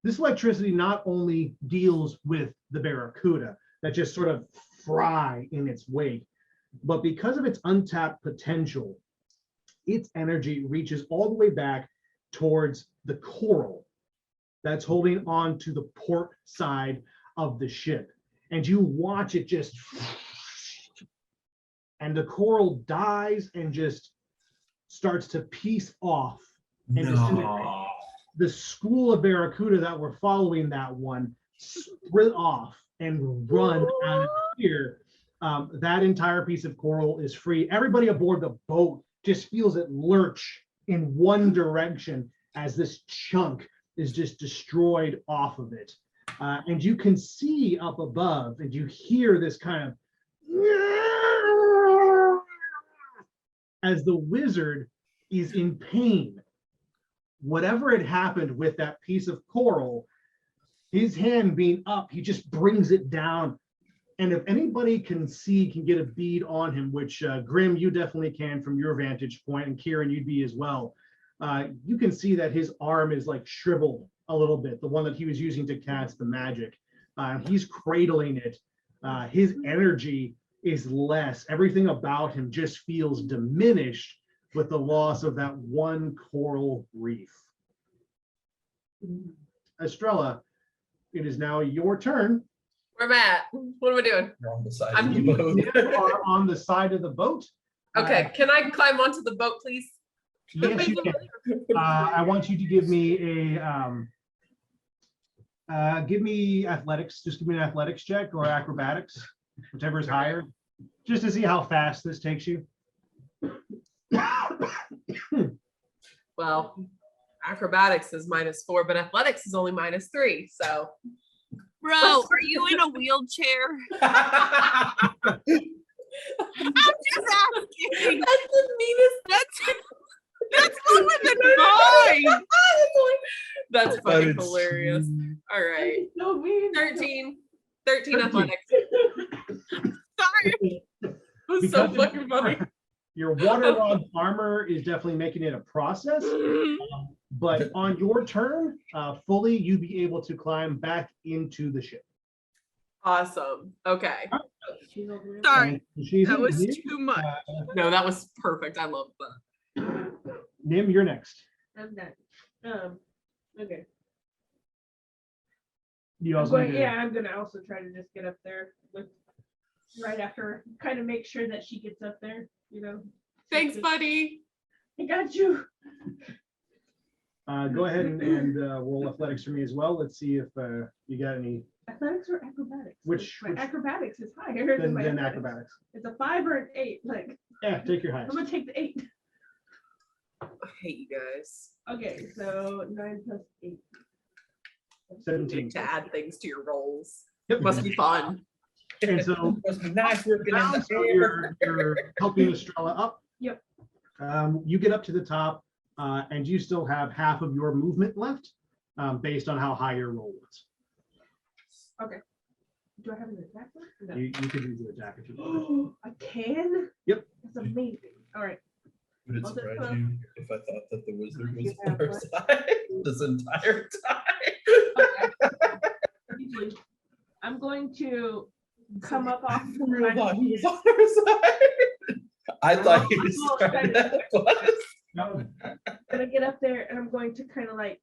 This electricity not only deals with the barracuda that just sort of fry in its wake, but because of its untapped potential, its energy reaches all the way back towards the coral that's holding on to the port side of the ship. And you watch it just, and the coral dies and just starts to piece off and disintegrate. The school of barracuda that were following that one sprint off and run out of here. That entire piece of coral is free. Everybody aboard the boat just feels it lurch in one direction as this chunk is just destroyed off of it. And you can see up above and you hear this kind of as the wizard is in pain. Whatever had happened with that piece of coral, his hand being up, he just brings it down. And if anybody can get a bead on him, which Grim, you definitely can from your vantage point, and Kirin, you'd be as well. You can see that his arm is like shriveled a little bit, the one that he was using to cast the magic. He's cradling it. His energy is less. Everything about him just feels diminished with the loss of that one coral reef. Estrella, it is now your turn. Where am I at? What am I doing? You're on the side I'm- of the boat. You are on the side of the boat. Okay, can I climb onto the boat, please? Yes, you can. I want you to give me give me athletics. Just give me an athletics check or acrobatics, whichever is higher, just to see how fast this takes you. Well, acrobatics is -4, but athletics is only -3. So Bro, are you in a wheelchair? I'm just asking. that's the meanest. That's lower than mine. That's But fucking it's hilarious. All right, No mean. 13 athletics. Sorry. It was so Because fucking funny. Your waterlogged armor is definitely making it a process, but on your turn, fully, you'd be able to climb back into the ship. Awesome. Okay. Sorry. And she's That was Nim, too much. No, that was perfect. I love that. Nim, you're next. I'm done. Okay. You also But need to- yeah, I'm gonna also try to just get up there with right after, kind of make sure that she gets up there, you know. Thanks, buddy. I got you. Go ahead and roll athletics for me as well. Let's see if you got any Athletics or acrobatics? Which- My which- acrobatics is higher than my than athletics. acrobatics. It's a 5 or an 8. Like, Yeah, take your I'm highest. gonna take the 8. I hate you guys. Okay, so 9 plus 8. 17. To add things to your rolls. Yep. Must be fun. And so Must be nice working in now, the so air. you're helping Estrella up. Yep. You get up to the top, and you still have half of your movement left, based on how high your roll was. Okay. Do I have an attack? No. You can use the attack if you want. I can? Yep. That's amazing. All right. Would it Well, that's surprise fun. you if I thought that the wizard was Yeah, on our but- side this entire time? Okay. I'm going to come up off the Real side. thought he was on our side. I thought he was Oh, trying to help us. No. I'm gonna get up there and I'm going to kind of like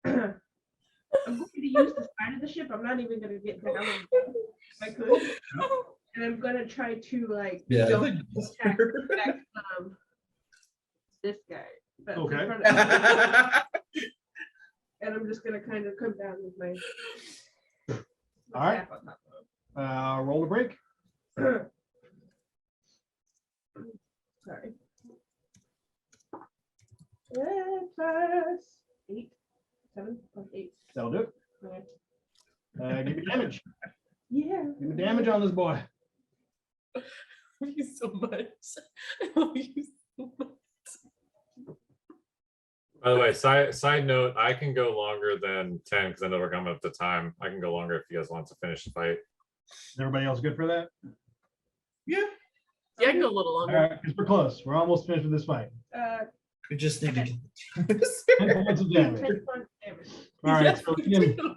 I'm going to use the side of the ship. I'm not even gonna get down if I could. And I'm gonna try to like Yeah, I jump think attack back this guy. that's in Okay. front of me. And I'm just gonna kind of come down with my All right. staff on top of him. Roll to break. Sorry. Plus 8, 7, plus 8. That'll do it. Okay. Give me damage. Yeah. Give me damage on this boy. I love you so much. I love you so much. By the way, side note, I can go longer than 10 because I know we're coming up to time. I can go longer if you guys want to finish the fight. Is everybody else good for that? Yeah, I can go a little All longer. right, because we're close. We're almost finished with this fight. We just need to get 10 points of damage. 10 points damage. All right, Yes, so we Ian, do.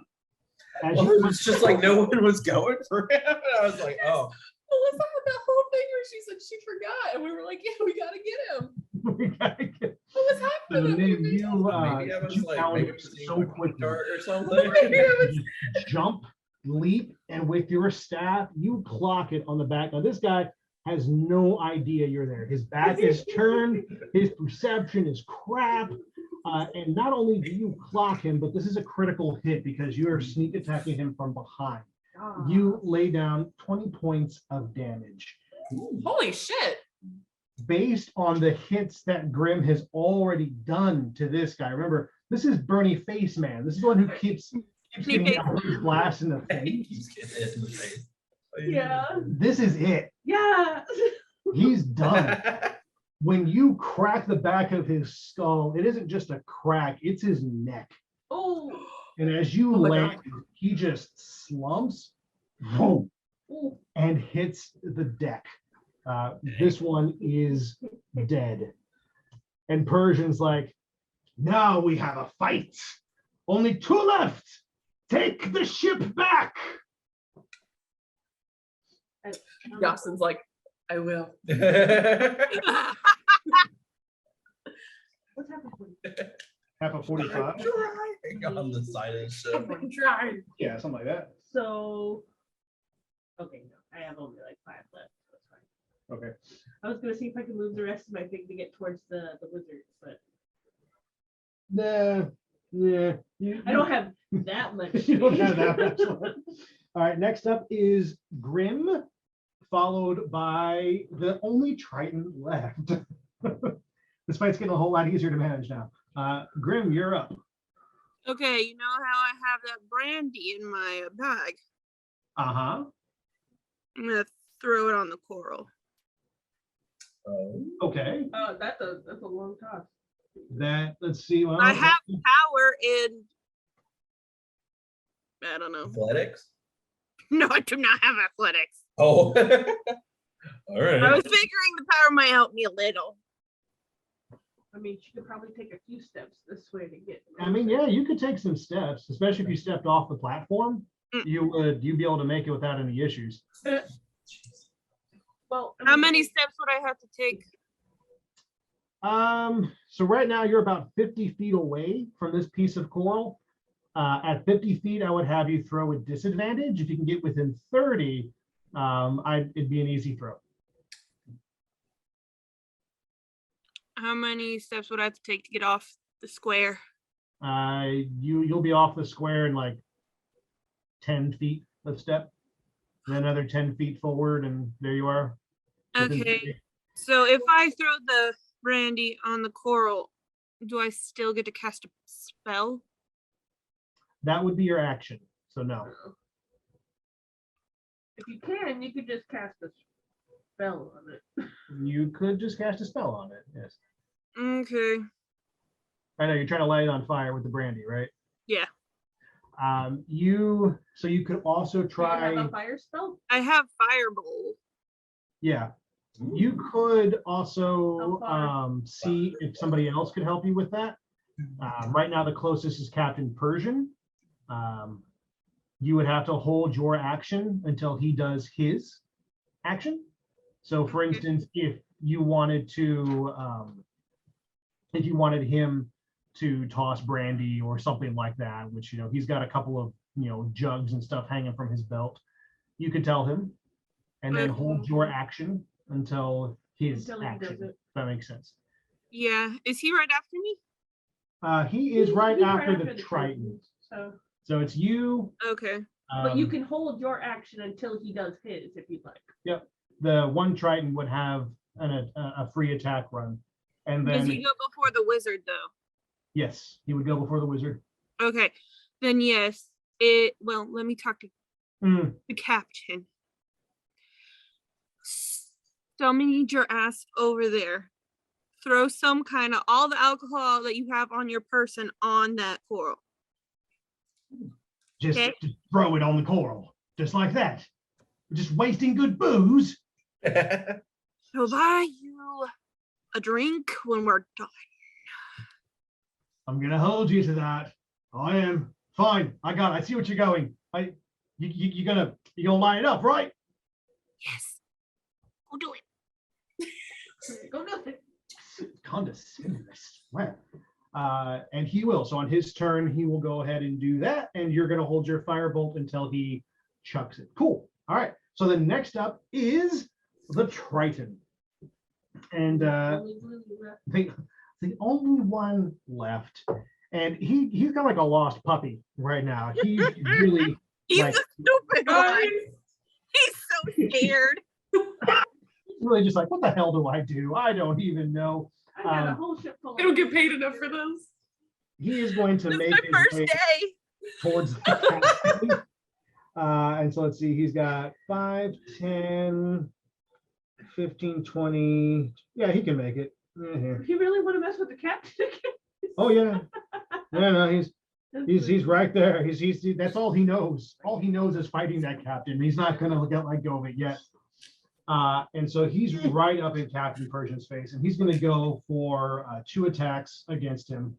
as Well, you it's just like no one was going for him. And I was like, oh. Melissa had that whole thing where she said she forgot, and we were like, "Yeah, we gotta get him." we gotta get What was so happening? Niv, you Maybe I was you like, found maybe it I'm seeing so my quickly. dart or something. You jump, leap, and with your staff, you clock it on the back. Now this guy has no idea you're there. His back is turned, his perception is crap. And not only do you clock him, but this is a critical hit because you are sneak attacking him from behind. You lay down 20 points of damage. Holy shit! Based on the hits that Grim has already done to this guy. Remember, this is Bernie Face Man. This is the one who keeps getting Face Alfred's blast in the He face. keeps getting hit in the face. Yeah. This is it. Yeah. He's done. When you crack the back of his skull, it isn't just a crack, it's his neck. Oh. And as you Oh my land, he just slumps, boom, Ooh. and hits the deck. This one is dead. And Persian's like, now we have a fight. Only 2 left. Take the ship back. Yassin's like, "I will." What's happening? Half of 45. On the side of the ship. Try. Yeah, something like that. So, okay, no, I have only like 5 left. So that's fine. Okay. I was gonna see if I could move the rest of my thing to get towards the wizards, but Yeah. I don't have that much. You don't have that much left. All right, next up is Grim, followed by the only Triton left. This fight's getting a whole lot easier to manage now. Grim, you're up. Okay, you know how I have that brandy in my bag? Uh-huh. I'm gonna throw it on the coral. Oh. Okay. That's a long toss. Let's see. Well, I have power in. I don't know. Athletics? No, I do not have athletics. Oh. All I right. was figuring the power might help me a little. I mean, she could probably take a few steps this way to get. I mean, yeah, you could take some steps, especially if you stepped off the platform. Mm. You'd be able to make it without any issues. Well, I How mean, many steps would I have to take? So right now you're about 50 feet away from this piece of coral. At 50 feet, I would have you throw with disadvantage. If you can get within 30, it'd be an easy throw. How many steps would I have to take to get off the square? You'll be off the square in like 10 feet of step, then another 10 feet forward, and there you are. within Okay, 30. so if I throw the brandy on the coral, do I still get to cast a spell? That would be your action. So no. if you can, you could just cast this. spell on it. You could just cast a spell on it. Yes. Okay. I know you're trying to light it on fire with the brandy, right? Yeah. You could also Do you try. have a fire spell? I have firebolt. Yeah. You could also How far? see if somebody else could help you with that. Right now, the closest is Captain Persian. You would have to hold your action until he does his action. So, for instance, if you wanted him to toss brandy or something like that, which he's got a couple of jugs and stuff hanging from his belt, you could tell him, and then hold your action until his Until he does action. it. If that makes sense. Yeah. Is he right after me? He is right He's after the Triton. So it's you. Okay. But you can hold your action until he does his, if you'd like. Yep. The one Triton would have a free attack run, and Does then he go before the wizard though? yes, he would go before the wizard. Okay. Then yes. Well, let me talk to the captain. Summon your ass over there. Throw some kind of all the alcohol that you have on your person on that coral. Just Okay. throw it on the coral, just like that. Just wasting good booze. He'll buy you a drink when we're done. I'm gonna hold you to that. I am fine. I see what you're going. You're gonna line it up, right? Yes. We'll do it. Go do it. Condescending, I swear. And he will. So on his turn, he will go ahead and do that, and you're gonna hold your firebolt until he chucks it. Cool. All right. So the next up is the Triton, and the only one left, and he's got like a lost puppy right now. He's really He's like, the stupid one. He's so scared. really just like, what the hell do I do? I don't even know. I got a whole ship full I don't get paid enough for this. He is going to This is make my his first way day. towards the captain. And so let's see, he's got 5, 10, 15, 20. Yeah, he can make it. Yeah. You really want to mess with the captain again? Oh yeah. Yeah, no, he's right there. He's that's all he knows. All he knows is fighting that captain. He's not gonna let go of it yet. And so he's right up in Captain Persian's face, and he's gonna go for 2 attacks against him.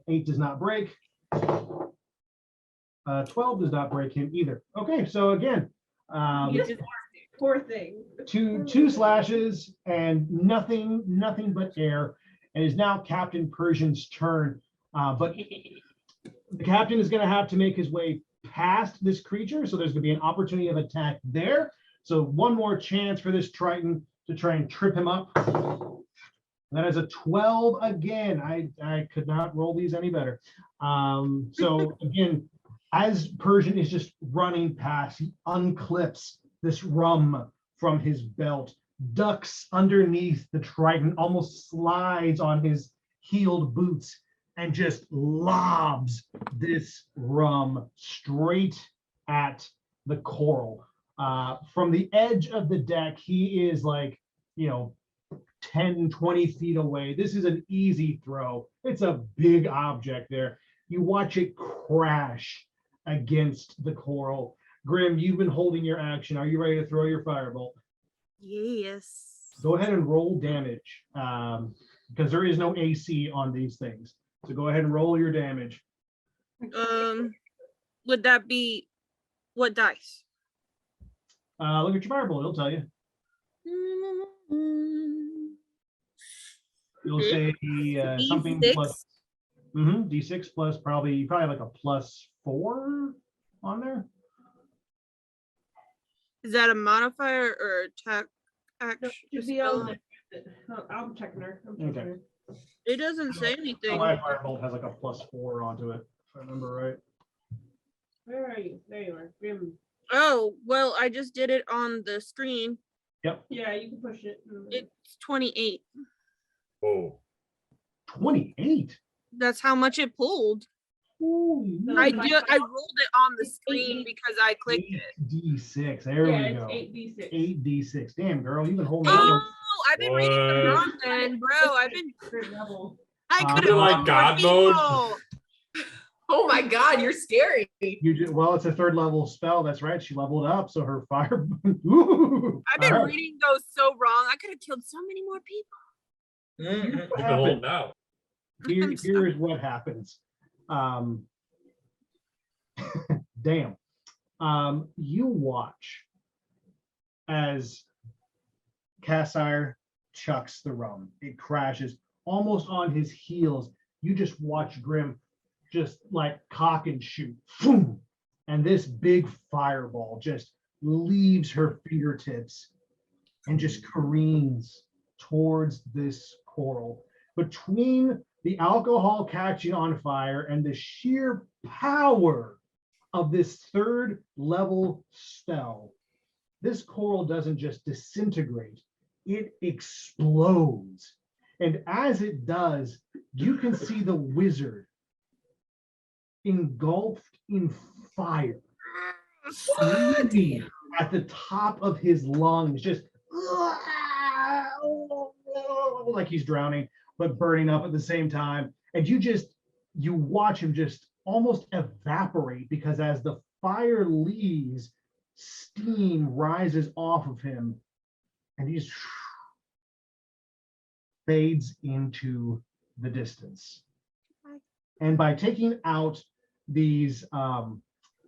8 does not break. 12 does not break him either. Okay, so again, Poor thing. two slashes and nothing but air, and is now Captain Persian's turn. But the captain is going to have to make his way past this creature, so there's going to be an opportunity of attack there. So one more chance for this Triton to try and trip him up. That is a 12 again. I could not roll these any better. So again, as Persian is just running past, he unclips this rum from his belt, ducks underneath the Triton, almost slides on his heeled boots, and just lobs this rum straight at the coral. From the edge of the deck, he is like, 10, 20 feet away. This is an easy throw. It's a big object there. You watch it crash against the coral. Grim, you've been holding your action. Are you ready to throw your firebolt? Yes. Go ahead and roll damage, because there is no AC on these things. So go ahead and roll your damage. Would that be what dice? Look at your firebolt. It'll tell you. You'll say something D6? plus D6 plus probably like a +4 on there. Is that a modifier or attack No, action? should be on I'm checking her. Okay. It doesn't say So anything. my firebolt has like a +4 onto it, if I remember right. Where are you? There you are. Grim. Oh, well, I just did it on the screen. Yep. Yeah, you can push it. It's 28. Whoa. 28. That's how much it pulled. I rolled it on the screen because I clicked it. 8d6. There Yeah, we go. it's 8d6. 8d6. Damn, girl, you've been holding that Oh, one. I've been reading them wrong then, bro. Third level. I could You're have like God mode. Oh my God, you're scary. Well, it's a 3rd level spell. That's right. She leveled up, so her fire. Ooh, I've been all right. reading those so wrong. I could have killed so many more people. Mhm. What You've been happened? holding out. Here's what happens. Damn. You watch as Cassire chucks the rum. It crashes almost on his heels. You just watch Grim just like cock and shoot. Boom! And this big fireball just leaves her fingertips and just careens towards this coral. Between the alcohol catching on fire and the sheer power of this 3rd level spell, this coral doesn't just disintegrate, it explodes. And as it does, you can see the wizard engulfed in fire, screaming at the top of his lungs, just like he's drowning, but burning up at the same time. And you watch him just almost evaporate, because as the fire leaves, steam rises off of him and he just fades into the distance. And by taking out these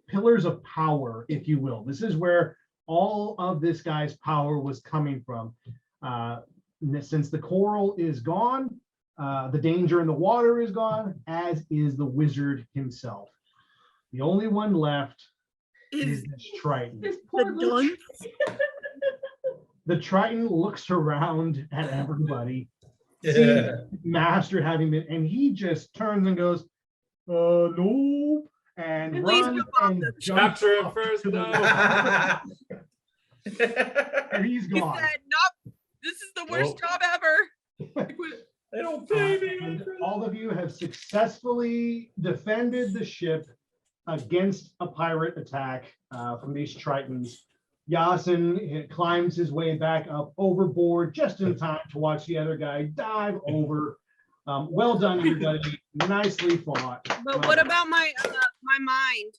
pillars of power, if you will, this is where all of this guy's power was coming from. Since the coral is gone, the danger in the water is gone, as is the wizard himself. The only one left is this Triton. This poor The little dunce. The Triton looks around at everybody, sees Master having been, and he just turns and goes, no, and Please runs go off and the- jumps Capture him up first, to the no. water, and he's He gone. said, "Nope, this is the worst Nope. job ever." They don't pay me. And all of you have successfully defended the ship against a pirate attack from these Tritons. Yassin climbs his way back up overboard just in time to watch the other guy dive over. Well done, everybody. Nicely fought. But what about my mind?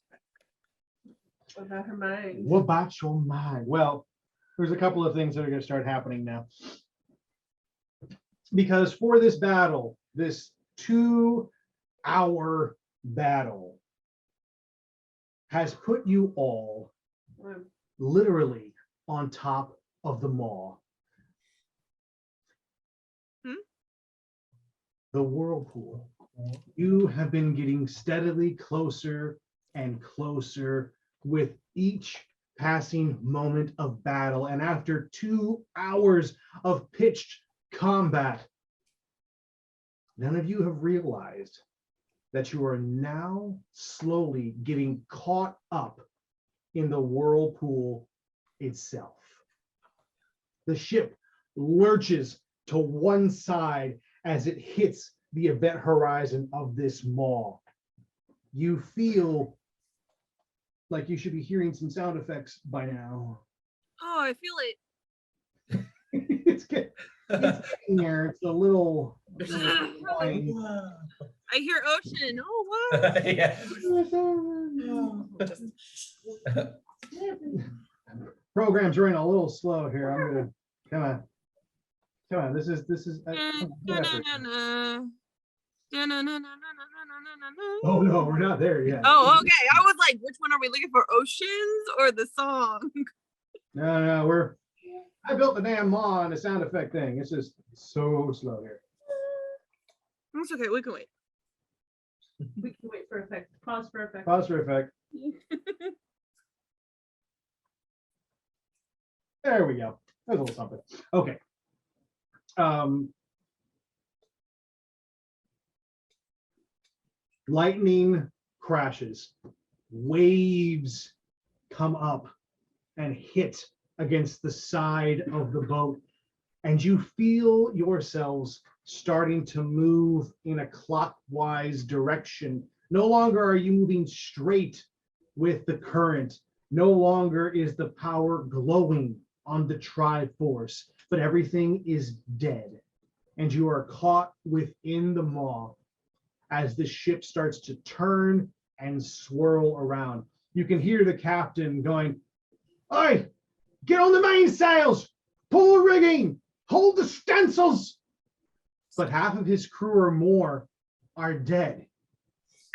What about her mind? What about your mind? Well, there's a couple of things that are going to start happening now. Because for this battle, this 2-hour battle has put you all literally on top of the maw. The whirlpool. You have been getting steadily closer and closer with each passing moment of battle. And after 2 hours of pitched combat, none of you have realized that you are now slowly getting caught up in the whirlpool itself. The ship lurches to one side as it hits the event horizon of this maw. You feel like you should be hearing some sound effects by now. Oh, I feel it. It's getting there. It's a little annoying. I hear ocean. Oh, what? Yeah. Program's running a little slow here. I'm gonna come on. This is oh no, we're not there yet. Oh, okay. I was like, which one are we looking for? Oceans or the song? No, I built the damn maw on a sound effect thing. It's just so slow here. It's okay. We can wait. We can wait for effect. Pause for effect. Pause for effect. There we go. That's a little something. Okay. Lightning crashes. Waves come up and hit against the side of the boat, and you feel yourselves starting to move in a clockwise direction No longer are you moving straight with the current. No longer is the power glowing on the Triforce, but everything is dead. And you are caught within the maw as the ship starts to turn and swirl around. You can hear the captain going, "Oi, get on the mainsails, pull the rigging, hold the stencils." But half of his crew or more are dead.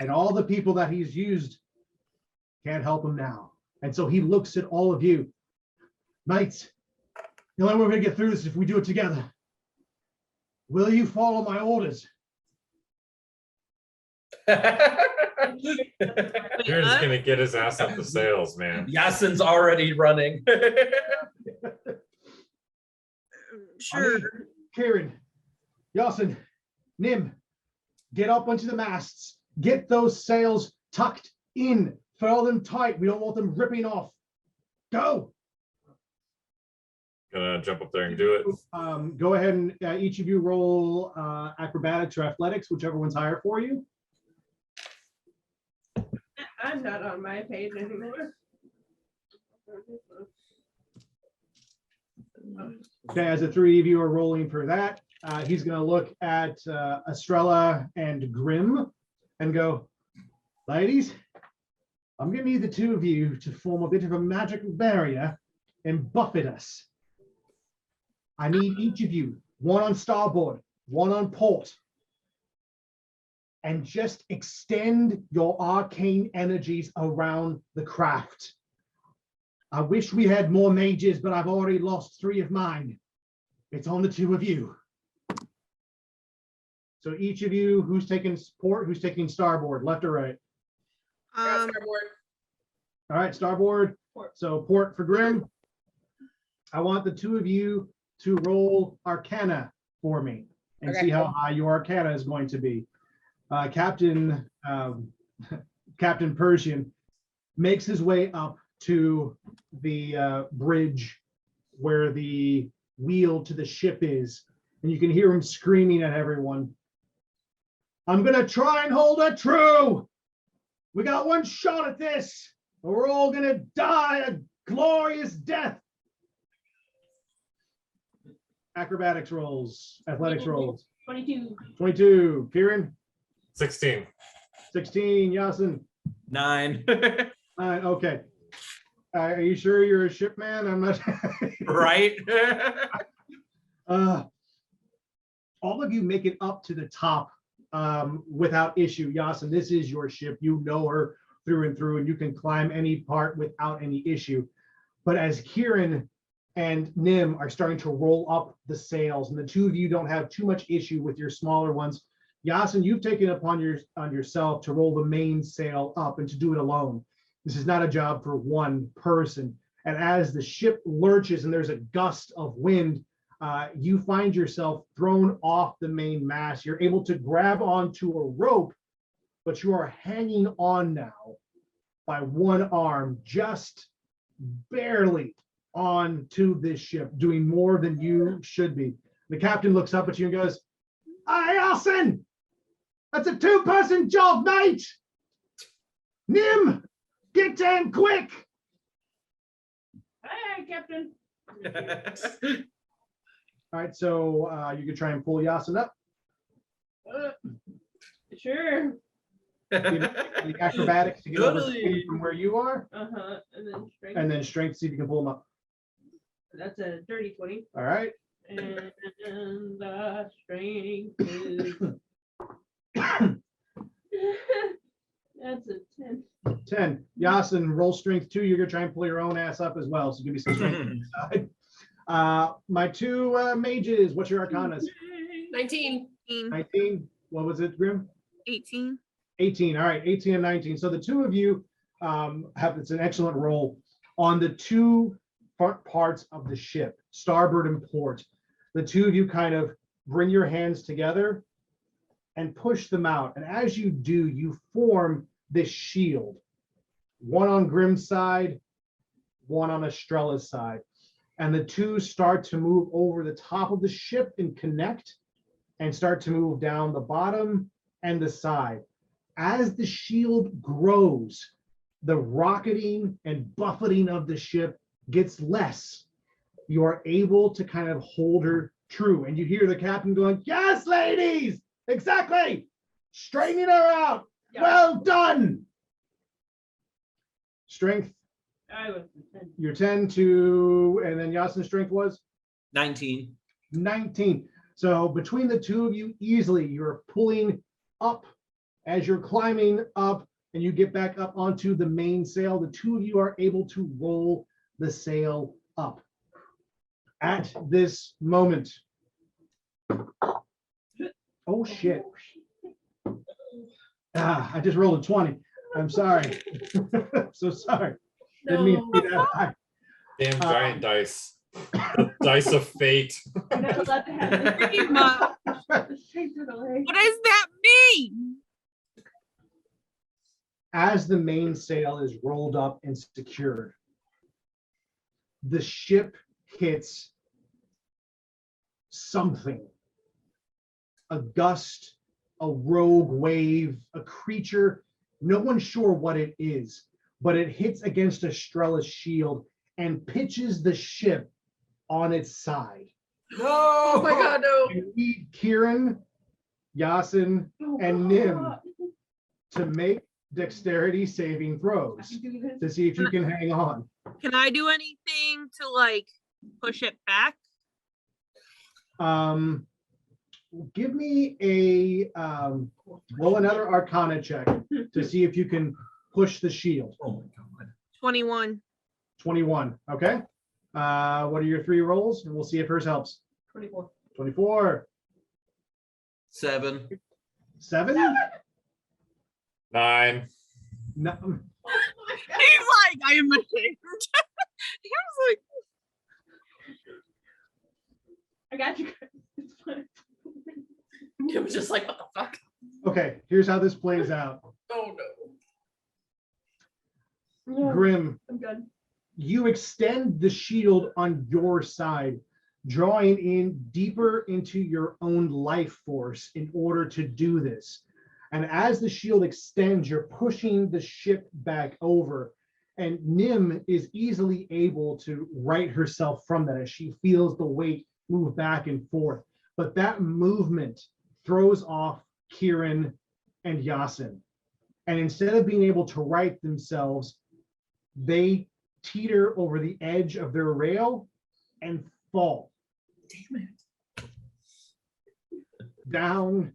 And all the people that he's used can't help him now. And so he looks at all of you. Knights, the only way we're going to get through this is if we do it together. Will you follow my orders? Kirin's gonna get his ass up the sails, man. Yassin's already running. Sure. Kirin, Yassin, Nim, get up onto the masts. Get those sails tucked in. Furl them tight. We don't want them ripping off. Go. Gonna jump up there and do it. Go ahead and each of you roll acrobatics or athletics, whichever one's higher for you. I'm not on my page anymore. Okay, as the three of you are rolling for that, he's going to look at Astrella and Grim and go, "Ladies, I'm going to need the two of you to form a bit of a magical barrier and buffet us. I need each of you, one on starboard, one on port, and just extend your arcane energies around the craft. I wish we had more mages, but I've already lost 3 of mine. It's on the 2 of you." So each of you, who's taking port, who's taking starboard, left or right? Starboard. All right, starboard. Port. So port for Grim. I want the 2 of you to roll Arcana for me and Okay. see how high your Arcana is going to be. Captain Persian makes his way up to the bridge where the wheel to the ship is, and you can hear him screaming at everyone, "I'm gonna try and hold her true. We got one shot at this, or we're all gonna die a glorious death." Acrobatics rolls, athletics rolls. 22. 22, Kirin. 16. 16, Yassin. 9. Okay. Are you sure you're a ship man? I'm not. Right? All of you make it up to the top without issue. Yassin, this is your ship. You know her through and through, and you can climb any part without any issue. But as Kirin and Nim are starting to roll up the sails, and the 2 of you don't have too much issue with your smaller ones, Yassin, you've taken it upon yourself to roll the main sail up and to do it alone. This is not a job for one person. And as the ship lurches and there's a gust of wind, you find yourself thrown off the main mast. You're able to grab onto a rope, but you are hanging on now by one arm, just barely onto this ship, doing more than you should be. The captain looks up at you and goes, "Hey, Yassin, that's a 2-person job, mate. Nim, get down quick." Hi, Captain. All right, so you can try and pull Yassin up. Sure. The acrobatics to get over Totally. from where you are, And then strength. and then strength, see if you can pull him up. That's a dirty 20. All right. And strength is. That's a 10. 10. Yassin, roll strength 2. You're gonna try and pull your own ass up as well. So give me some strength inside. My 2 mages. What's your arcanas? 19. 19. What was it, Grim? 18. 18. All right, 18 and 19. So the 2 of you have, it's an excellent roll on the 2 front parts of the ship, starboard and port. The 2 of you kind of bring your hands together and push them out. And as you do, you form this shield, one on Grim's side, one on Astrella's side. And the 2 start to move over the top of the ship and connect and start to move down the bottom and the side. as the shield grows, the rocketing and buffeting of the ship gets less. You are able to kind of hold her true. And you hear the captain going, yes, ladies, exactly. Straightening her out. Yeah. Well done. Strength, I was 10. you're 10 to, and then Yassin's strength was 19. 19. So between the two of you, easily you're pulling up as you're climbing up and you get back up onto the main sail. The two of you are able to roll the sail up. At this moment, oh shit. I just rolled a 20. I'm sorry. So sorry. Didn't mean to be that high. Damn giant dice. The dice of fate. You're not allowed to have this. Pretty much. Straight through the leg. What does that mean? As the mainsail is rolled up and secured, the ship hits something. A gust, a rogue wave, a creature. No one's sure what it is, but it hits against Astrella's shield and pitches the ship on its side. No! Oh my God, no! You need Kirin, Yassin, Oh, and Nim to make dexterity saving I throws can do this. to see if you can hang on. Can I do anything to like push it back? Give me a roll another Arcana check to see if you can push the shield. Oh my God. 21. 21. Okay. What are your 3 rolls? And we'll see if hers helps. 24. 24. 7. 7. 9. No. He's like, I am ashamed. He was like, I got you guys. It's fine. It was just like, what the fuck? Okay. Here's how this plays out. Oh no. Yeah, Grim, I'm good. you extend the shield on your side, drawing in deeper into your own life force in order to do this. And as the shield extends, you're pushing the ship back over. And Nim is easily able to right herself from that as she feels the weight move back and forth. But that movement throws off Kirin and Yassin. And instead of being able to right themselves, they teeter over the edge of their rail and fall. Damn it. Down,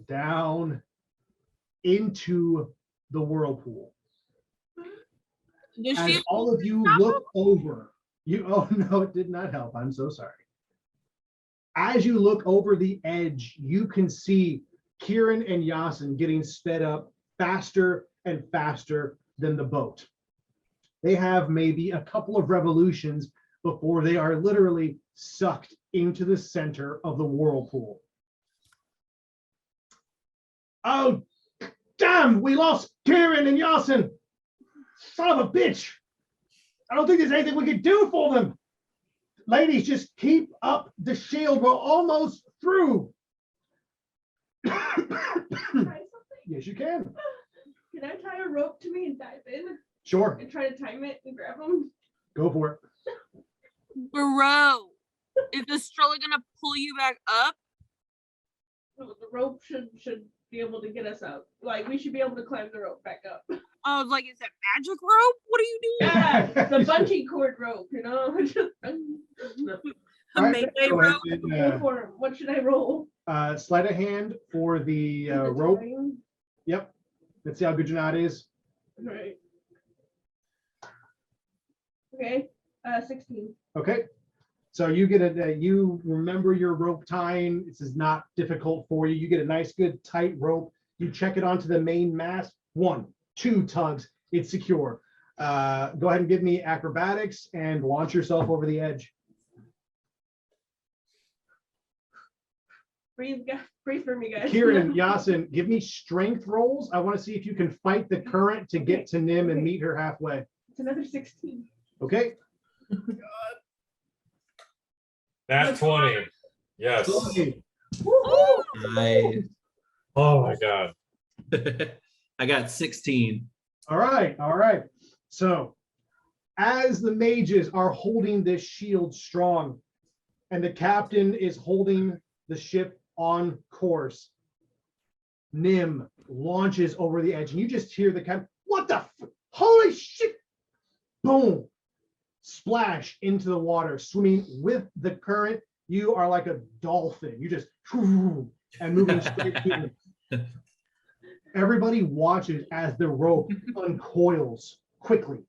down into the whirlpool. does As she? all of you look over, oh no, it did not help. I'm so sorry. As you look over the edge, you can see Kirin and Yassin getting sped up faster and faster than the boat. They have maybe a couple of revolutions before they are literally sucked into the center of the whirlpool. Oh, damn, we lost Kirin and Yassin. Son of a bitch. I don't think there's anything we can do for them. Ladies, just keep up the shield. We're almost through. Try something? Yes, you can. Can I tie a rope to me and dive in Sure, and try to time it and grab them? go for it. Bro, is Astrella gonna pull you back up? The rope should be able to get us up. Like we should be able to climb the rope back up. I was like, is that magic rope? What are you doing? Yeah, the bungee cord rope, you know. Just, A All right, Mayday go ahead rope? and, go for it. What should I roll? sleight of hand for the rope. Time? Yep. Let's see how good your knot is. Right. Okay. 16. Okay. So you get you remember your rope tying. This is not difficult for you. You get a nice, good, tight rope. You check it onto the main mast. 1, 2 tugs. It's secure. Go ahead and give me acrobatics and launch yourself over the edge. Breathe, breathe for me, guys. Kirin, Yassin, give me strength rolls. I want to see if you can fight the current to get to Nim and meet her halfway. It's another 16. Okay. Nat 20. Yes. Okay. Woo-hoo! Nice. Oh my God. I got 16. All right, all right. So, as the mages are holding this shield strong, and the captain is holding the ship on course, Nim launches over the edge, and you just hear the captain, what the holy shit! Boom! Splash into the water, swimming with the current. You are like a dolphin. You just and moving straight to them. Everybody watches as the rope uncoils quickly.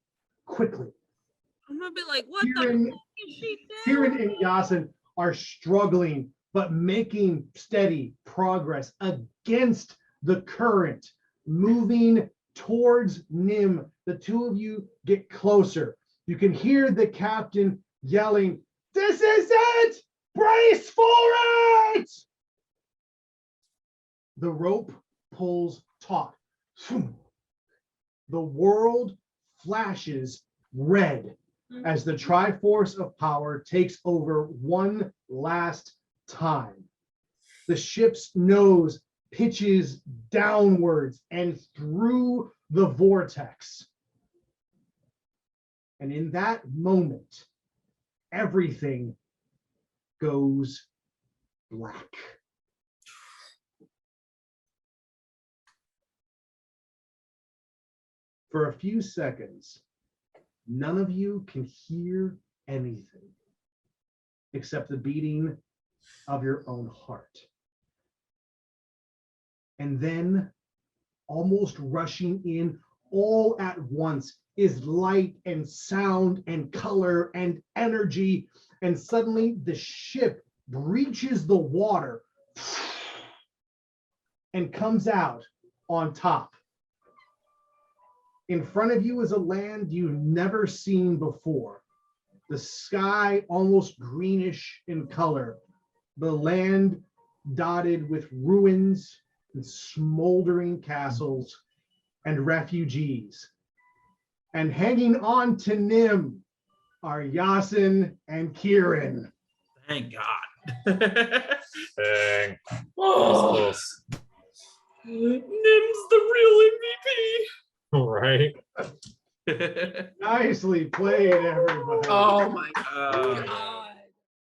I'm gonna be like, what Kirin, the fuck is she doing? Kirin and Yassin are struggling, but making steady progress against the current, moving towards Nim. The two of you get closer. You can hear the captain yelling, "This is it! Brace for it!" The rope pulls taut. The world flashes red as the Triforce of Power takes over one last time. The ship's nose pitches downwards and through the vortex. And in that moment, everything goes black. For a few seconds, none of you can hear anything except the beating of your own heart. And then, almost rushing in all at once, is light and sound and color and energy. And suddenly the ship breaches the water and comes out on top. In front of you is a land you've never seen before. The sky almost greenish in color. The land dotted with ruins and smoldering castles and refugees. And hanging on to Nim are Yassin and Kirin. Thank God. Dang. Oh, Close. Nim's the real Right? MVP. Nicely played, everybody. Oh my Oh, God.